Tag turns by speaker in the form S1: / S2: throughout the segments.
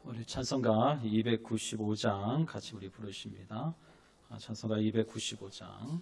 S1: 우리 찬송가 295장 같이 우리 부르십니다. 찬송가 295장.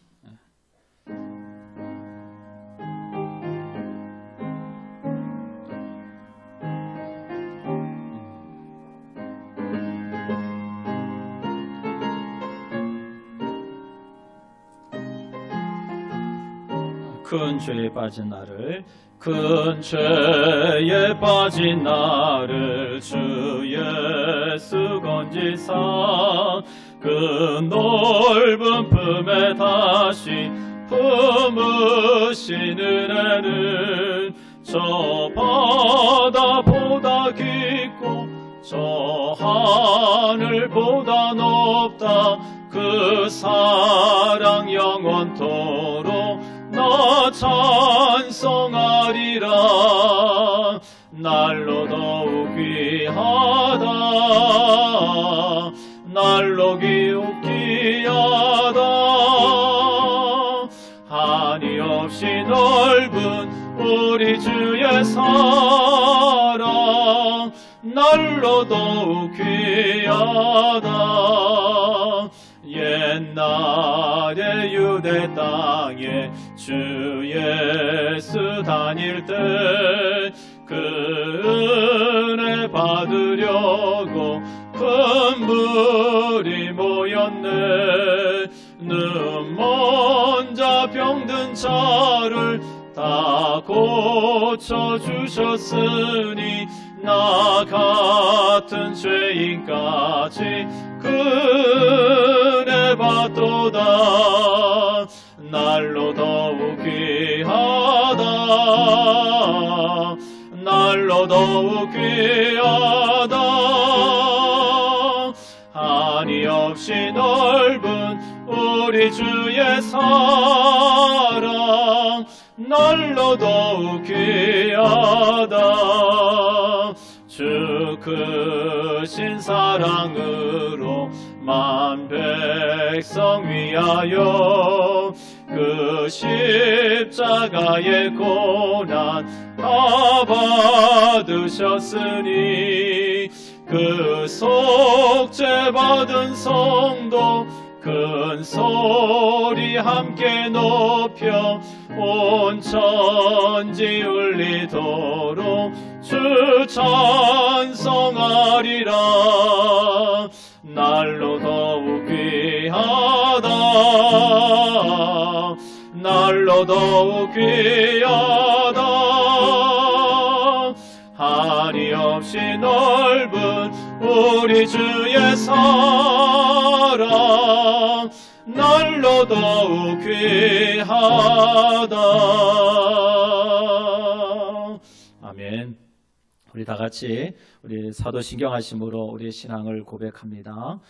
S1: 큰 죄에 빠진 나를, 큰 죄에 빠진 나를 주 예수 건지사 그 넓은 품에 다시 품으신 은혜는 저 바다보다 깊고 저 하늘보다 높다. 그 사랑 영원토록 나 찬송하리라. 날로 더욱 귀하다. 날로 더욱 귀하다. 한이 없이 넓은 우리 주의 사랑 날로 더욱 귀하다. 옛날에 유대 땅에 주 예수 다닐 때 그 은혜 받으려고 큰 무리 모였네. 눈 먼저 병든 자를 다 고쳐주셨으니 나 같은 죄인까지 그 은혜 받도다. 날로 더욱 귀하다. 날로 더욱 귀하다. 한이 없이 넓은 우리 주의 사랑 날로 더욱 귀하다. 주 크신 사랑으로 만 백성 위하여 그 십자가의 고난 다 받으셨으니 그 속죄 받은 성도 큰 소리 함께 높여 온 천지 울리도록 주 찬송하리라. 날로 더욱 귀하다. 날로 더욱 귀하다. 한이 없이 넓은 우리 주의 사랑 날로 더욱 귀하다. 아멘. 우리 다 같이 우리 사도신경 하심으로 우리의 신앙을 고백합니다.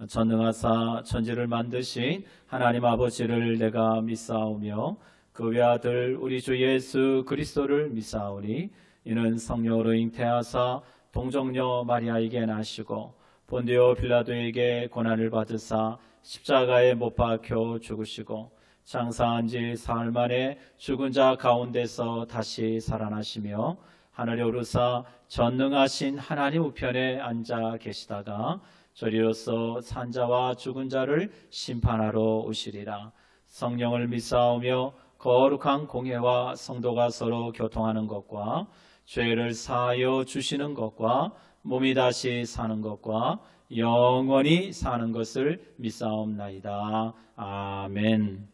S1: 전능하사 천지를 만드신 하나님 아버지를 내가 믿사오며 그 외아들 우리 주 예수 그리스도를 믿사오니 이는 성령으로 잉태하사 동정녀 마리아에게 나시고 본디오 빌라도에게 고난을 받으사 십자가에 못 박혀 죽으시고 장사한 지 사흘 만에 죽은 자 가운데서 다시 살아나시며 하늘에 오르사 전능하신 하나님 우편에 앉아 계시다가 저리로서 산자와 죽은 자를 심판하러 오시리라. 성령을 믿사오며 거룩한 공회와 성도가 서로 교통하는 것과 죄를 사하여 주시는 것과 몸이 다시 사는 것과 영원히 사는 것을 믿사옵나이다. 아멘.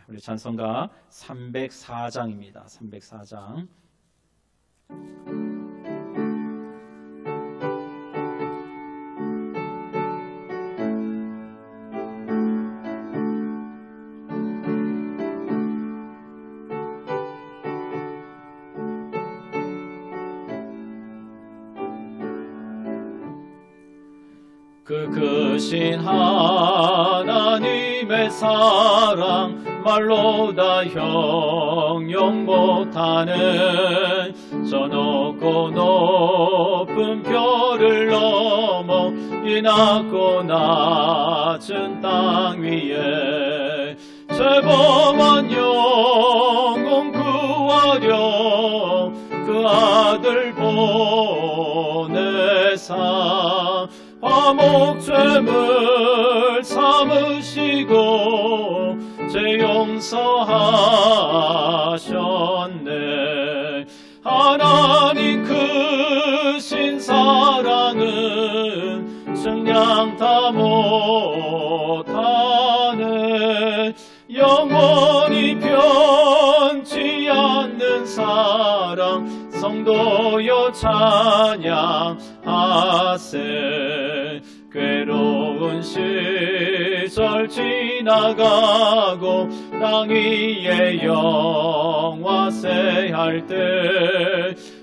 S1: 우리 찬송가 304장입니다. 304장. 그 크신 하나님의 사랑 말로 다 형용 못하는 저 높고 높은 별을 넘어 이 낮고 낮은 땅 위에 죄범한 영혼 구하려 그 그 아들 보내사 화목죄물 삼으시고 죄 용서하셨네. 하나님 크신 사랑은 측량 다 못하네. 영원히 변치 않는 사랑 성도여 찬양하세. 괴로운 시절 지나가고 땅 위에 영화세할 때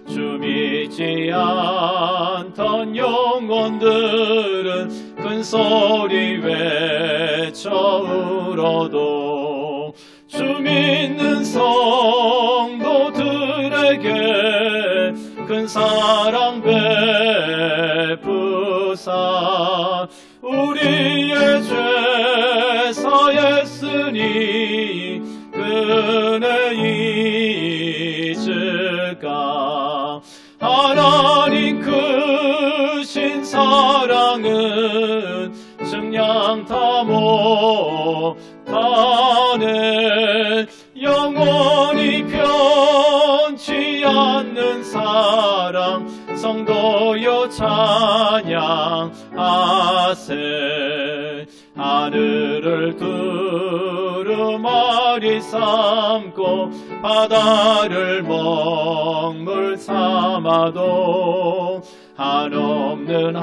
S1: 주 믿지 않던 영혼들은 큰 소리 외쳐 울어도 주 믿는 성도들에게 큰 사랑 베푸사 우리의 죄 사했으니 그네 잊을까. 하나님 크신 사랑은 측량 다 못하네. 영원히 변치 않는 사랑 성도여 찬양하세. 하늘을 두루마리 삼고 바다를 먹물 삼아도 한없는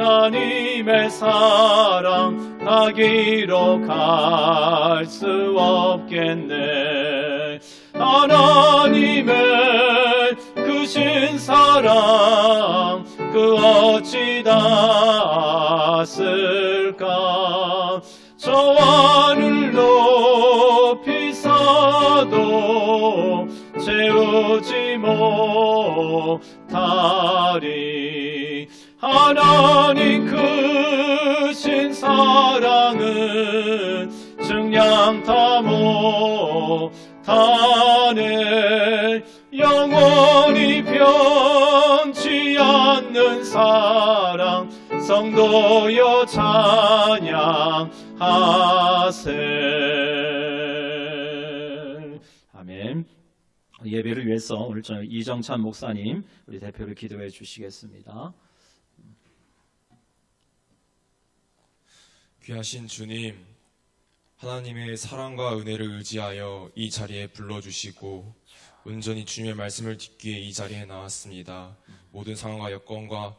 S1: 하나님의 사랑 다 기록할 수 없겠네. 하나님의 크신 사랑 그 어찌 닿았을까. 저하늘 높이 사도 채우지 못하리. 하나님 크신 사랑은 측량 다 못하네. 영원히 변치 않는 사랑 성도여 찬양하세. 아멘. 예배를 위해서 오늘 저녁 이정찬 목사님 우리 대표를 기도해 주시겠습니다.
S2: 귀하신 주님, 하나님의 사랑과 은혜를 의지하여 이 자리에 불러주시고 온전히 주님의 말씀을 듣기 위해 이 자리에 나왔습니다. 모든 상황과 여건과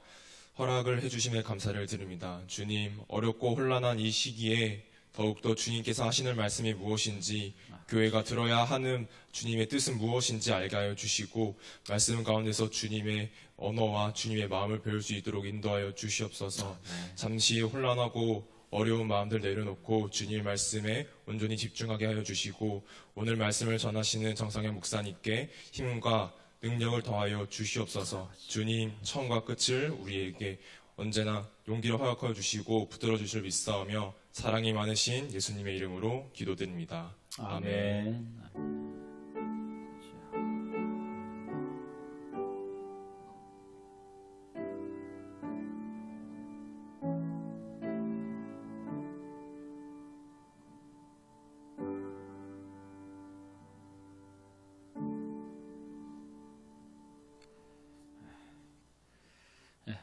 S2: 허락을 해주심에 감사를 드립니다. 주님, 어렵고 혼란한 이 시기에 더욱더 주님께서 하시는 말씀이 무엇인지, 교회가 들어야 하는 주님의 뜻은 무엇인지 알게 하여 주시고 말씀 가운데서 주님의 언어와 주님의 마음을 배울 수 있도록 인도하여 주시옵소서. 잠시 혼란하고 어려운 마음들 내려놓고 주님의 말씀에 온전히 집중하게 하여 주시고 오늘 말씀을 전하시는 정상현 목사님께 힘과 능력을 더하여 주시옵소서. 주님, 처음과 끝을 우리에게 언제나 용기를 허락하여 주시고 붙들어 주실 믿사오며 사랑이 많으신 예수님의 이름으로 기도드립니다. 아멘.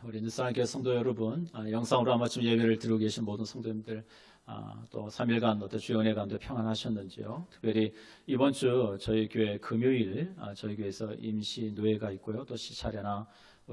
S1: 우리 늦사랑교회 성도 여러분, 영상으로 아마 좀 예배를 드리고 계신 모든 성도님들, 또 3일간 또 주연회 가운데 평안하셨는지요? 특별히 이번 주 저희 교회 금요일 저희 교회에서 임시 노예가 있고요. 또 시차례나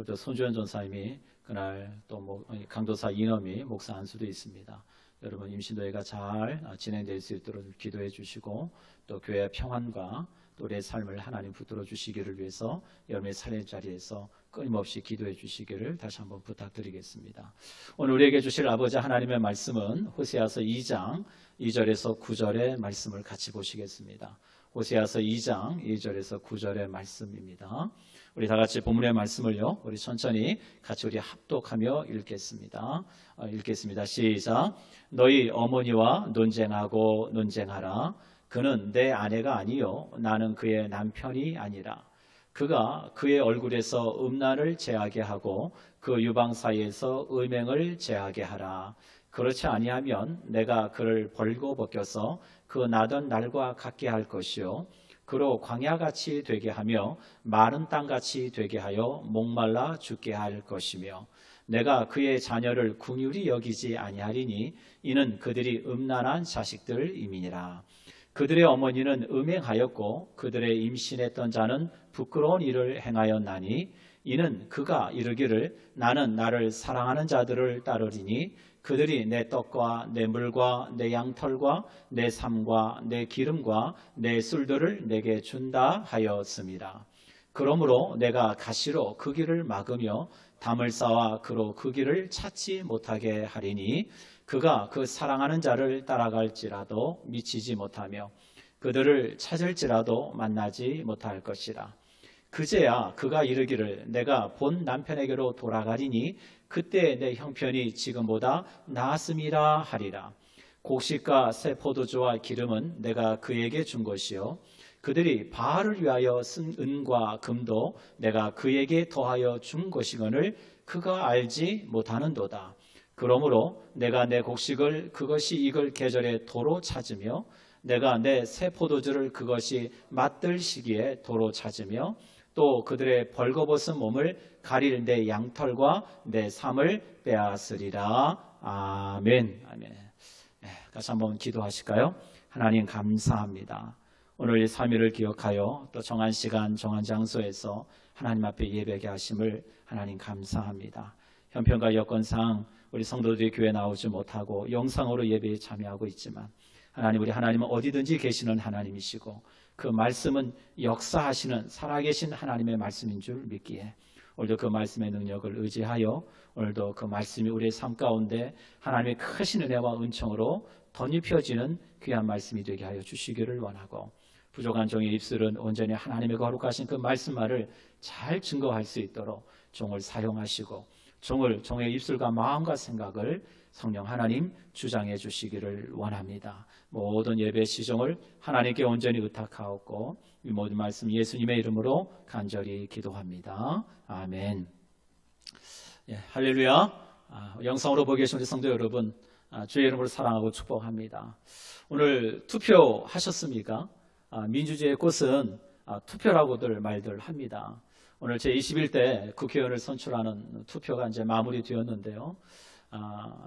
S1: 또 손주현 전사님이 그날 또 강도사 이넘이 목사 안수도 있습니다. 여러분 임시 노예가 잘 진행될 수 있도록 기도해 주시고 또 교회의 평안과 또 우리의 삶을 하나님 붙들어 주시기를 위해서 여러분의 삶의 자리에서 끊임없이 기도해 주시기를 다시 한번 부탁드리겠습니다. 오늘 우리에게 주실 아버지 하나님의 말씀은 호세아서 2장 2절에서 9절의 말씀을 같이 보시겠습니다. 호세아서 2장 2절에서 9절의 말씀입니다. 우리 다 같이 본문의 말씀을요, 우리 천천히 같이 우리 합독하며 읽겠습니다. 읽겠습니다. 시작. 너희 어머니와 논쟁하고 논쟁하라. 그는 내 아내가 아니요 나는 그의 남편이 아니라. 그가 그의 얼굴에서 음란을 제하게 하고 그 유방 사이에서 음행을 제하게 하라. 그렇지 아니하면 내가 그를 벌고 벗겨서 그 나던 날과 같게 할 것이요 그로 광야같이 되게 하며 마른 땅같이 되게 하여 목말라 죽게 할 것이며 내가 그의 자녀를 긍휼히 여기지 아니하리니 이는 그들이 음란한 자식들임이니라. 그들의 어머니는 음행하였고 그들의 임신했던 자는 부끄러운 일을 행하였나니 이는 그가 이르기를 나는 나를 사랑하는 자들을 따르리니 그들이 내 떡과 내 물과 내 양털과 내 삶과 내 기름과 내 술들을 내게 준다 하였습니다. 그러므로 내가 가시로 그 길을 막으며 담을 쌓아 그로 그 길을 찾지 못하게 하리니 그가 그 사랑하는 자를 따라갈지라도 미치지 못하며 그들을 찾을지라도 만나지 못할 것이라. 그제야 그가 이르기를 내가 본 남편에게로 돌아가리니 그때 내 형편이 지금보다 나았음이라 하리라. 곡식과 새 포도주와 기름은 내가 그에게 준 것이요 그들이 바알을 위하여 쓴 은과 금도 내가 그에게 더하여 준 것이거늘 그가 알지 못하는도다. 그러므로 내가 내 곡식을 그것이 익을 계절에 도로 찾으며 내가 내 새 포도주를 그것이 맛들 시기에 도로 찾으며 또 그들의 벌거벗은 몸을 가릴 내 양털과 내 삶을 빼앗으리라. 아멘. 아멘. 같이 한번 기도하실까요? 하나님 감사합니다. 오늘 이 3일을 기억하여 또 정한 시간 정한 장소에서 하나님 앞에 예배하게 하심을 하나님 감사합니다. 형편과 여건상 우리 성도들이 교회에 나오지 못하고 영상으로 예배에 참여하고 있지만 하나님, 우리 하나님은 어디든지 계시는 하나님이시고 그 말씀은 역사하시는 살아계신 하나님의 말씀인 줄 믿기에 오늘도 그 말씀의 능력을 의지하여 오늘도 그 말씀이 우리의 삶 가운데 하나님의 크신 은혜와 은총으로 덧입혀지는 귀한 말씀이 되게 하여 주시기를 원하고 부족한 종의 입술은 온전히 하나님의 거룩하신 그 말씀만을 잘 증거할 수 있도록 종을 사용하시고 종의 입술과 마음과 생각을 성령 하나님 주장해 주시기를 원합니다. 모든 예배 시종을 하나님께 온전히 의탁하옵고 이 모든 말씀 예수님의 이름으로 간절히 기도합니다. 아멘. 예, 할렐루야. 영상으로 보고 계신 우리 성도 여러분, 주의 이름으로 사랑하고 축복합니다. 오늘 투표하셨습니까? 민주주의의 꽃은 투표라고들 말들 합니다. 오늘 제21대 국회의원을 선출하는 투표가 이제 마무리되었는데요.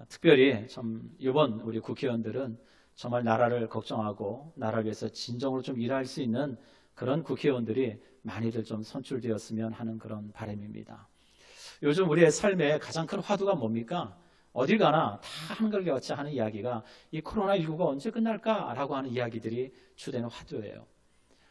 S1: 특별히 참 이번 우리 국회의원들은 정말 나라를 걱정하고 나라를 위해서 진정으로 좀 일할 수 있는 그런 국회의원들이 많이들 좀 선출되었으면 하는 그런 바람입니다. 요즘 우리의 삶의 가장 큰 화두가 뭡니까? 어딜 가나 다 한결같이 하는 이야기가 이 코로나19가 언제 끝날까라고 하는 이야기들이 주된 화두예요.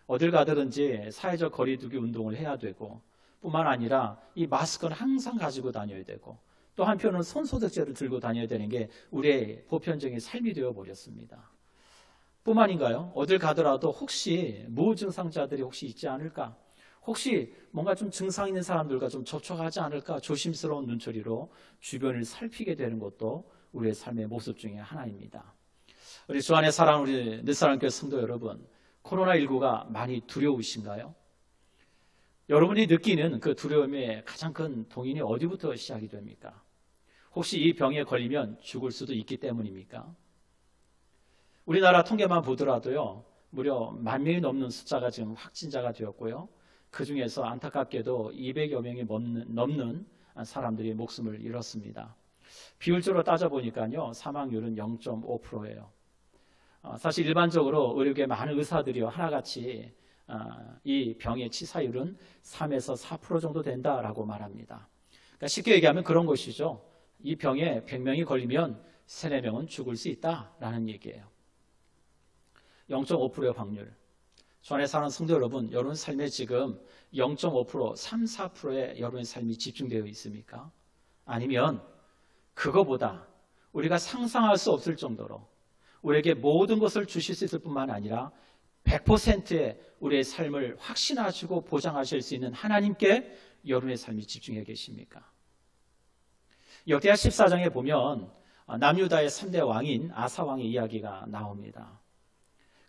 S1: 어딜 가든지 사회적 거리두기 운동을 해야 되고 뿐만 아니라 이 마스크는 항상 가지고 다녀야 되고 또 한편으로는 손소독제를 들고 다녀야 되는 게 우리의 보편적인 삶이 되어버렸습니다. 뿐만인가요? 어딜 가더라도 혹시 무증상자들이 혹시 있지 않을까? 혹시 뭔가 좀 증상 있는 사람들과 좀 접촉하지 않을까? 조심스러운 눈초리로 주변을 살피게 되는 것도 우리의 삶의 모습 중에 하나입니다. 우리 주 안에 사랑하는 우리 늦사랑교회 성도 여러분, 코로나19가 많이 두려우신가요? 여러분이 느끼는 그 두려움의 가장 큰 동인이 어디부터 시작이 됩니까? 혹시 이 병에 걸리면 죽을 수도 있기 때문입니까? 우리나라 통계만 보더라도요, 무려 10,000명이 넘는 숫자가 지금 확진자가 되었고요. 그 중에서 안타깝게도 200여 명이 넘는 사람들이 목숨을 잃었습니다. 비율적으로 따져보니까요, 사망률은 0.5%예요. 사실 일반적으로 의료계 많은 의사들이요, 하나같이 이 병의 치사율은 3에서 4% 정도 된다라고 말합니다. 그러니까 쉽게 얘기하면 그런 것이죠. 이 병에 100명이 걸리면 3, 4명은 죽을 수 있다라는 얘기예요. 0.5%의 확률. 주 안에 사는 성도 여러분, 여러분 삶에 지금 0.5%, 3, 4%의 여러분의 삶이 집중되어 있습니까? 아니면 그거보다 우리가 상상할 수 없을 정도로 우리에게 모든 것을 주실 수 있을 뿐만 아니라 100%의 우리의 삶을 확신하시고 보장하실 수 있는 하나님께 여러분의 삶이 집중해 계십니까? 역대하 14장에 보면 남유다의 3대 왕인 아사 왕의 이야기가 나옵니다.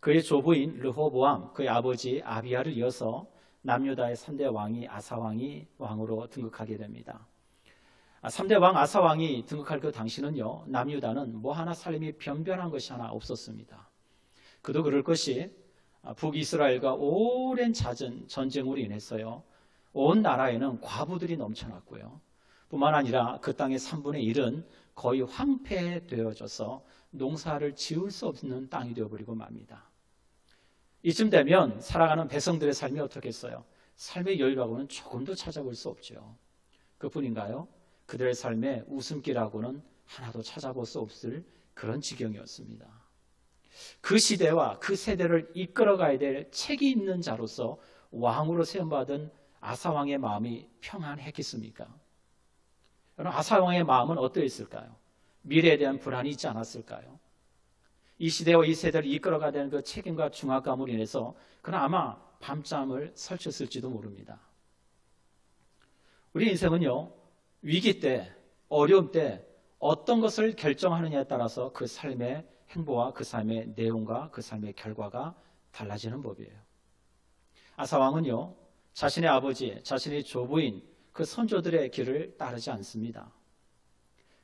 S1: 그의 조부인 르호보암, 그의 아버지 아비야를 이어서 남유다의 3대 왕이 아사왕이 왕으로 등극하게 됩니다. 3대 왕 아사왕이 등극할 그 당시는요, 남유다는 뭐 하나 삶이 변변한 것이 하나 없었습니다. 그도 그럴 것이 북이스라엘과 오랜 잦은 전쟁으로 인해서요, 온 나라에는 과부들이 넘쳐났고요. 뿐만 아니라 그 땅의 3분의 1은 거의 황폐되어져서 농사를 지을 수 없는 땅이 되어버리고 맙니다. 이쯤 되면 살아가는 백성들의 삶이 어떻겠어요? 삶의 여유라고는 조금도 찾아볼 수 없죠. 그뿐인가요? 그들의 삶의 웃음기라고는 하나도 찾아볼 수 없을 그런 지경이었습니다. 그 시대와 그 세대를 이끌어가야 될 책이 있는 자로서 왕으로 세움받은 아사왕의 마음이 평안했겠습니까? 여러분, 아사왕의 마음은 어떠했을까요? 미래에 대한 불안이 있지 않았을까요? 이 시대와 이 세대를 이끌어가야 되는 그 책임과 중압감으로 인해서 그는 아마 밤잠을 설쳤을지도 모릅니다. 우리 인생은요, 위기 때, 어려움 때 어떤 것을 결정하느냐에 따라서 그 삶의 행보와 그 삶의 내용과 그 삶의 결과가 달라지는 법이에요. 아사왕은요, 자신의 아버지, 자신의 조부인 그 선조들의 길을 따르지 않습니다.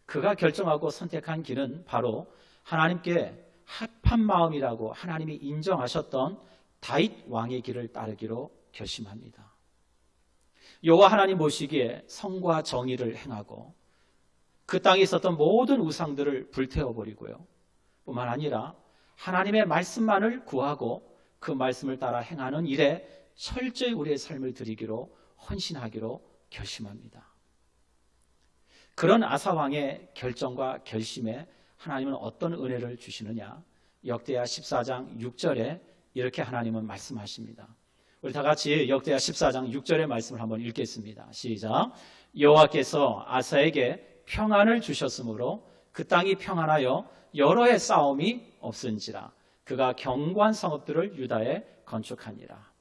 S1: 그가 결정하고 선택한 길은 바로 하나님께 합한 마음이라고 하나님이 인정하셨던 다윗 왕의 길을 따르기로 결심합니다. 여호와 하나님 보시기에 성과 정의를 행하고 그 땅에 있었던 모든 우상들을 불태워버리고요. 뿐만 아니라 하나님의 말씀만을 구하고 그 말씀을 따라 행하는 일에 철저히 우리의 삶을 드리기로 헌신하기로 결심합니다. 그런 아사왕의 결정과 결심에 하나님은 어떤 은혜를 주시느냐? 역대하 14장 6절에 이렇게 하나님은 말씀하십니다. 우리 다 같이 역대하 14장 6절의 말씀을 한번 읽겠습니다. 시작. 여호와께서 아사에게 평안을 주셨으므로 그 땅이 평안하여 여러 해 싸움이 없은지라. 그가 견고한 성읍들을 유다에 건축하니라.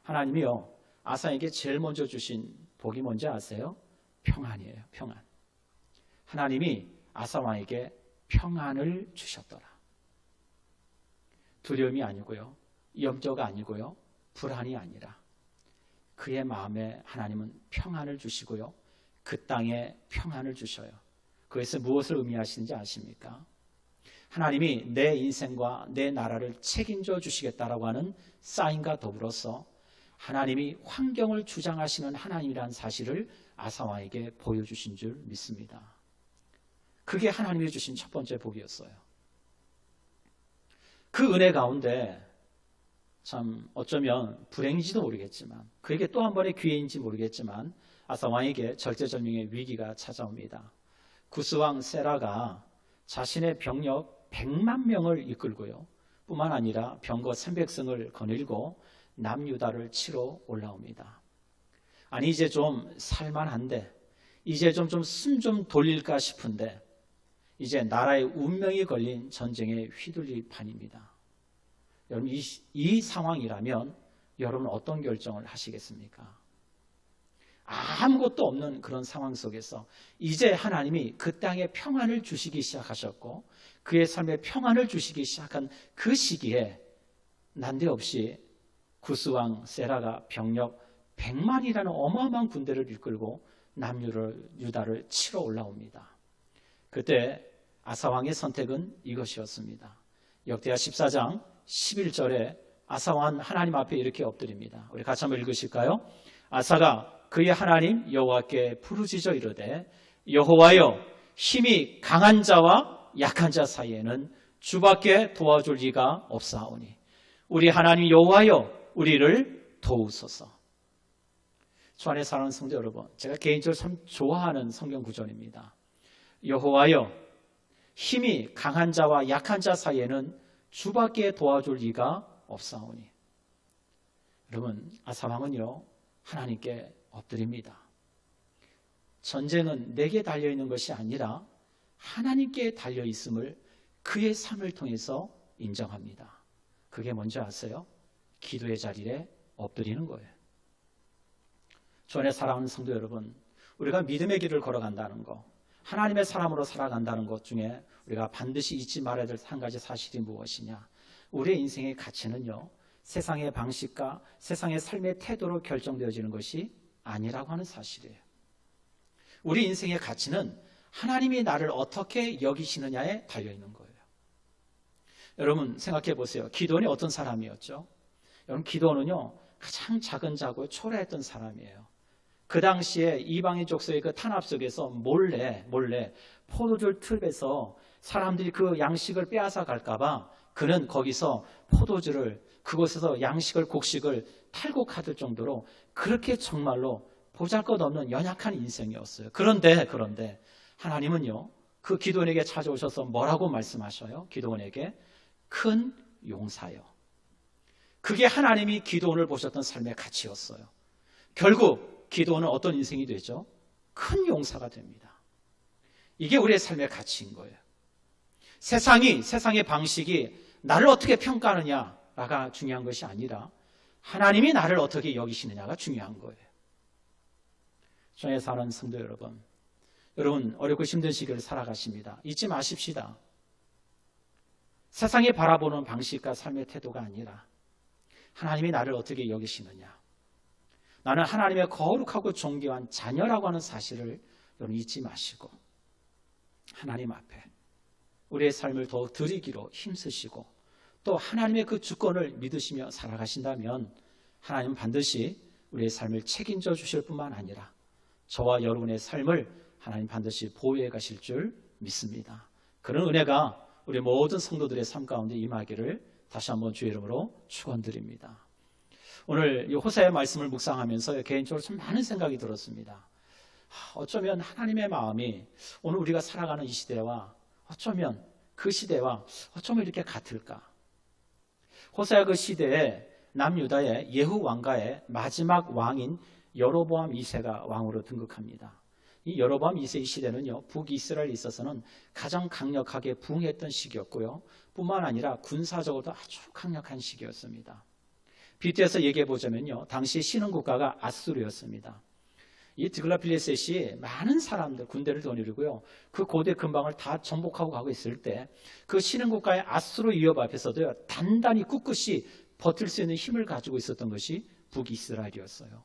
S1: 하나님이요, 아사에게 제일 먼저 주신 복이 뭔지 아세요? 평안이에요. 평안. 하나님이 아사왕에게 평안을 주셨더라. 두려움이 아니고요, 염려가 아니고요, 불안이 아니라 그의 마음에 하나님은 평안을 주시고요, 그 땅에 평안을 주셔요. 그것은 무엇을 의미하시는지 아십니까? 하나님이 내 인생과 내 나라를 책임져 주시겠다라고 하는 사인과 더불어서 하나님이 환경을 주장하시는 하나님이라는 사실을 아사왕에게 보여주신 줄 믿습니다. 그게 하나님이 주신 첫 번째 복이었어요. 그 은혜 가운데 참 어쩌면 불행인지도 모르겠지만, 그에게 또 한 번의 기회인지 모르겠지만 아사왕에게 절대절명의 위기가 찾아옵니다. 구스왕 세라가 자신의 병력 100만 명을 이끌고요, 뿐만 아니라 병거 300승을 거닐고 남유다를 치러 올라옵니다. 아니, 이제 좀 살만한데, 이제 좀 숨 좀 돌릴까 싶은데 이제 나라의 운명이 걸린 전쟁에 휘둘릴 판입니다. 여러분, 이 상황이라면 여러분 어떤 결정을 하시겠습니까? 아무것도 없는 그런 상황 속에서 이제 하나님이 그 땅에 평안을 주시기 시작하셨고 그의 삶에 평안을 주시기 시작한 그 시기에 난데없이 구스왕 세라가 병력 100만이라는 어마어마한 군대를 이끌고 남유다를 치러 올라옵니다. 그때 아사왕의 선택은 이것이었습니다. 역대하 14장 11절에 아사왕은 하나님 앞에 이렇게 엎드립니다. 우리 같이 한번 읽으실까요? 아사가 그의 하나님 여호와께 부르짖어 이르되 여호와여, 힘이 강한 자와 약한 자 사이에는 주밖에 도와줄 이가 없사오니 우리 하나님 여호와여, 우리를 도우소서. 주 안에 사랑하는 성도 여러분, 제가 개인적으로 참 좋아하는 성경 구절입니다. 여호와여, 힘이 강한 자와 약한 자 사이에는 주밖에 도와줄 이가 없사오니. 여러분, 아사왕은요, 하나님께 엎드립니다. 전쟁은 내게 달려있는 것이 아니라 하나님께 달려있음을 그의 삶을 통해서 인정합니다. 그게 뭔지 아세요? 기도의 자리에 엎드리는 거예요. 주 안에 사랑하는 성도 여러분, 우리가 믿음의 길을 걸어간다는 거, 하나님의 사람으로 살아간다는 것 중에 우리가 반드시 잊지 말아야 될 한 가지 사실이 무엇이냐? 우리의 인생의 가치는요, 세상의 방식과 세상의 삶의 태도로 결정되어지는 것이 아니라고 하는 사실이에요. 우리 인생의 가치는 하나님이 나를 어떻게 여기시느냐에 달려있는 거예요. 여러분 생각해 보세요. 기도원이 어떤 사람이었죠? 여러분 기도원은요 가장 작은 자고 초라했던 사람이에요. 그 당시에 이방인 족속의 그 탄압 속에서 몰래 포도주 틀에서 사람들이 그 양식을 빼앗아 갈까봐 그는 거기서 포도주를 그곳에서 양식을 곡식을 탈곡할 정도로 그렇게 정말로 보잘것없는 연약한 인생이었어요. 그런데 하나님은요 그 기도원에게 찾아오셔서 뭐라고 말씀하셔요? 기도원에게 큰 용사요. 그게 하나님이 기도원을 보셨던 삶의 가치였어요. 결국 기도원은 어떤 인생이 되죠? 큰 용사가 됩니다. 이게 우리의 삶의 가치인 거예요. 세상의 방식이 나를 어떻게 평가하느냐가 중요한 것이 아니라 하나님이 나를 어떻게 여기시느냐가 중요한 거예요. 저의 사는 성도 여러분, 어렵고 힘든 시기를 살아가십니다. 잊지 마십시다. 세상이 바라보는 방식과 삶의 태도가 아니라 하나님이 나를 어떻게 여기시느냐. 나는 하나님의 거룩하고 존귀한 자녀라고 하는 사실을 여러분 잊지 마시고 하나님 앞에 우리의 삶을 더욱 드리기로 힘쓰시고 또 하나님의 그 주권을 믿으시며 살아가신다면 하나님은 반드시 우리의 삶을 책임져 주실 뿐만 아니라 저와 여러분의 삶을 하나님 반드시 보호해 가실 줄 믿습니다. 그런 은혜가 우리 모든 성도들의 삶 가운데 임하기를 다시 한번 주의 이름으로 축원드립니다. 오늘 이 호세아의 말씀을 묵상하면서 개인적으로 참 많은 생각이 들었습니다. 어쩌면 하나님의 마음이 오늘 우리가 살아가는 이 시대와 어쩌면 그 시대와 어쩌면 이렇게 같을까? 호세아 그 시대에 남유다의 예후 왕가의 마지막 왕인 여로보암 2세가 왕으로 등극합니다. 이 여로보암 2세 시대는요 북이스라엘에 있어서는 가장 강력하게 부흥했던 시기였고요 뿐만 아니라 군사적으로도 아주 강력한 시기였습니다. 빗대서 얘기해 보자면요 당시 신흥국가가 아수르였습니다. 이 드글라필레셋이 많은 사람들 군대를 거느리고요 그 고대 근방을 다 정복하고 가고 있을 때 그 신흥국가의 아수르 위협 앞에서도 단단히 꿋꿋이 버틸 수 있는 힘을 가지고 있었던 것이 북이스라엘이었어요.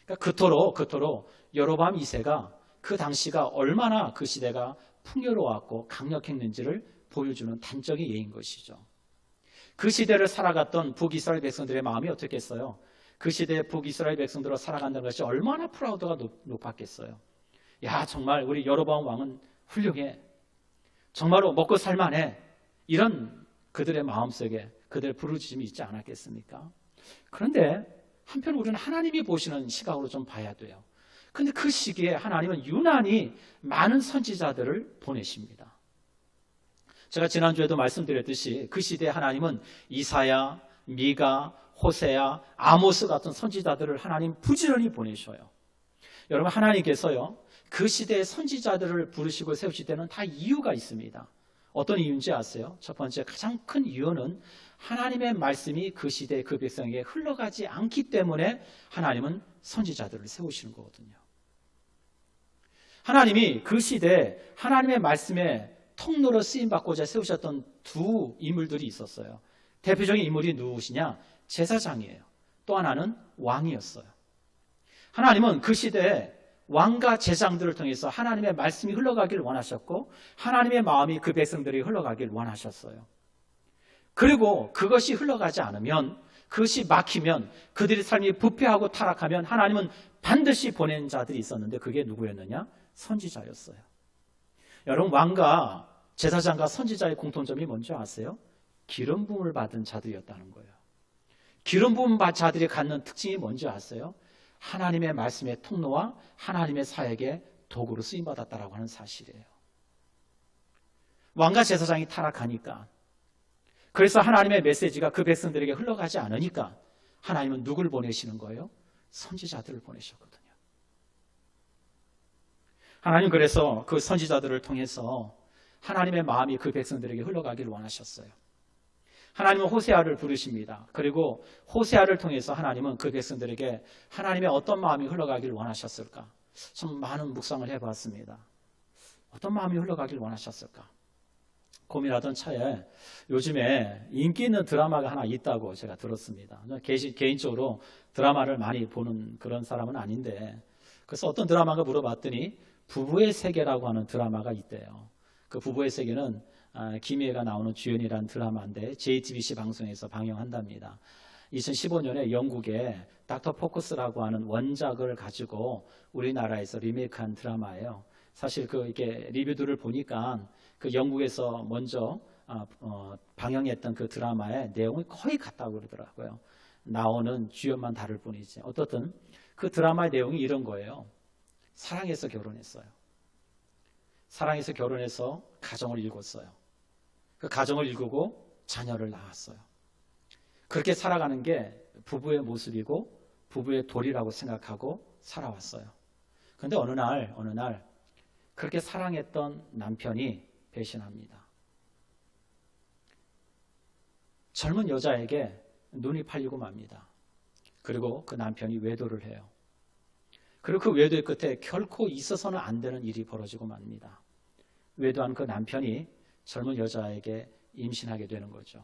S1: 그러니까 그토록 여로보암 2세가 그 당시가 얼마나 그 시대가 풍요로웠고 강력했는지를 보여주는 단적인 예인 것이죠. 그 시대를 살아갔던 북이스라엘 백성들의 마음이 어떻겠어요? 그 시대에 북이스라엘 백성들로 살아간다는 것이 얼마나 프라우드가 높았겠어요. 야 정말 우리 여로보암 왕은 훌륭해. 정말로 먹고 살만해. 이런 그들의 마음속에 그들의 부르짖음이 있지 않았겠습니까? 그런데 한편 우리는 하나님이 보시는 시각으로 좀 봐야 돼요. 근데 그 시기에 하나님은 유난히 많은 선지자들을 보내십니다. 제가 지난주에도 말씀드렸듯이 그 시대에 하나님은 이사야, 미가, 호세야, 아모스 같은 선지자들을 하나님 부지런히 보내셔요. 여러분 하나님께서요 그 시대의 선지자들을 부르시고 세우실 때는 다 이유가 있습니다. 어떤 이유인지 아세요? 첫 번째 가장 큰 이유는 하나님의 말씀이 그 시대 그 백성에게 흘러가지 않기 때문에 하나님은 선지자들을 세우시는 거거든요. 하나님이 그 시대에 하나님의 말씀에 통로로 쓰임받고자 세우셨던 두 인물들이 있었어요. 대표적인 인물이 누구시냐? 제사장이에요. 또 하나는 왕이었어요. 하나님은 그 시대에 왕과 제사장들을 통해서 하나님의 말씀이 흘러가길 원하셨고 하나님의 마음이 그 백성들이 흘러가길 원하셨어요. 그리고 그것이 흘러가지 않으면 그것이 막히면 그들의 삶이 부패하고 타락하면 하나님은 반드시 보낸 자들이 있었는데 그게 누구였느냐? 선지자였어요. 여러분 왕과 제사장과 선지자의 공통점이 뭔지 아세요? 기름 부음을 받은 자들이었다는 거예요. 기름 부음 받은 자들이 갖는 특징이 뭔지 아세요? 하나님의 말씀의 통로와 하나님의 사역의 도구로 쓰임받았다라고 하는 사실이에요. 왕과 제사장이 타락하니까 그래서 하나님의 메시지가 그 백성들에게 흘러가지 않으니까 하나님은 누굴 보내시는 거예요? 선지자들을 보내셨거든요. 하나님 그래서 그 선지자들을 통해서 하나님의 마음이 그 백성들에게 흘러가기를 원하셨어요. 하나님은 호세아를 부르십니다. 그리고 호세아를 통해서 하나님은 그 백성들에게 하나님의 어떤 마음이 흘러가기를 원하셨을까? 참 많은 묵상을 해봤습니다. 어떤 마음이 흘러가기를 원하셨을까? 고민하던 차에 요즘에 인기 있는 드라마가 하나 있다고 제가 들었습니다. 개인적으로 드라마를 많이 보는 그런 사람은 아닌데, 그래서 어떤 드라마가 물어봤더니 부부의 세계라고 하는 드라마가 있대요. 그 부부의 세계는 김희애가 나오는 주연이라는 드라마인데 JTBC 방송에서 방영한답니다. 2015년에 영국의 닥터 포커스라고 하는 원작을 가지고 우리나라에서 리메이크한 드라마예요. 사실 이게 리뷰들을 보니까 그 영국에서 먼저 방영했던 그 드라마의 내용이 거의 같다고 그러더라고요. 나오는 주연만 다를 뿐이지. 어떻든 그 드라마의 내용이 이런 거예요. 사랑해서 결혼했어요. 사랑해서 결혼해서 가정을 이뤘어요. 그 가정을 이루고 자녀를 낳았어요. 그렇게 살아가는 게 부부의 모습이고 부부의 도리라고 생각하고 살아왔어요. 그런데 어느 날 그렇게 사랑했던 남편이 배신합니다. 젊은 여자에게 눈이 팔리고 맙니다. 그리고 그 남편이 외도를 해요. 그리고 그 외도의 끝에 결코 있어서는 안 되는 일이 벌어지고 맙니다. 외도한 그 남편이 젊은 여자에게 임신하게 되는 거죠.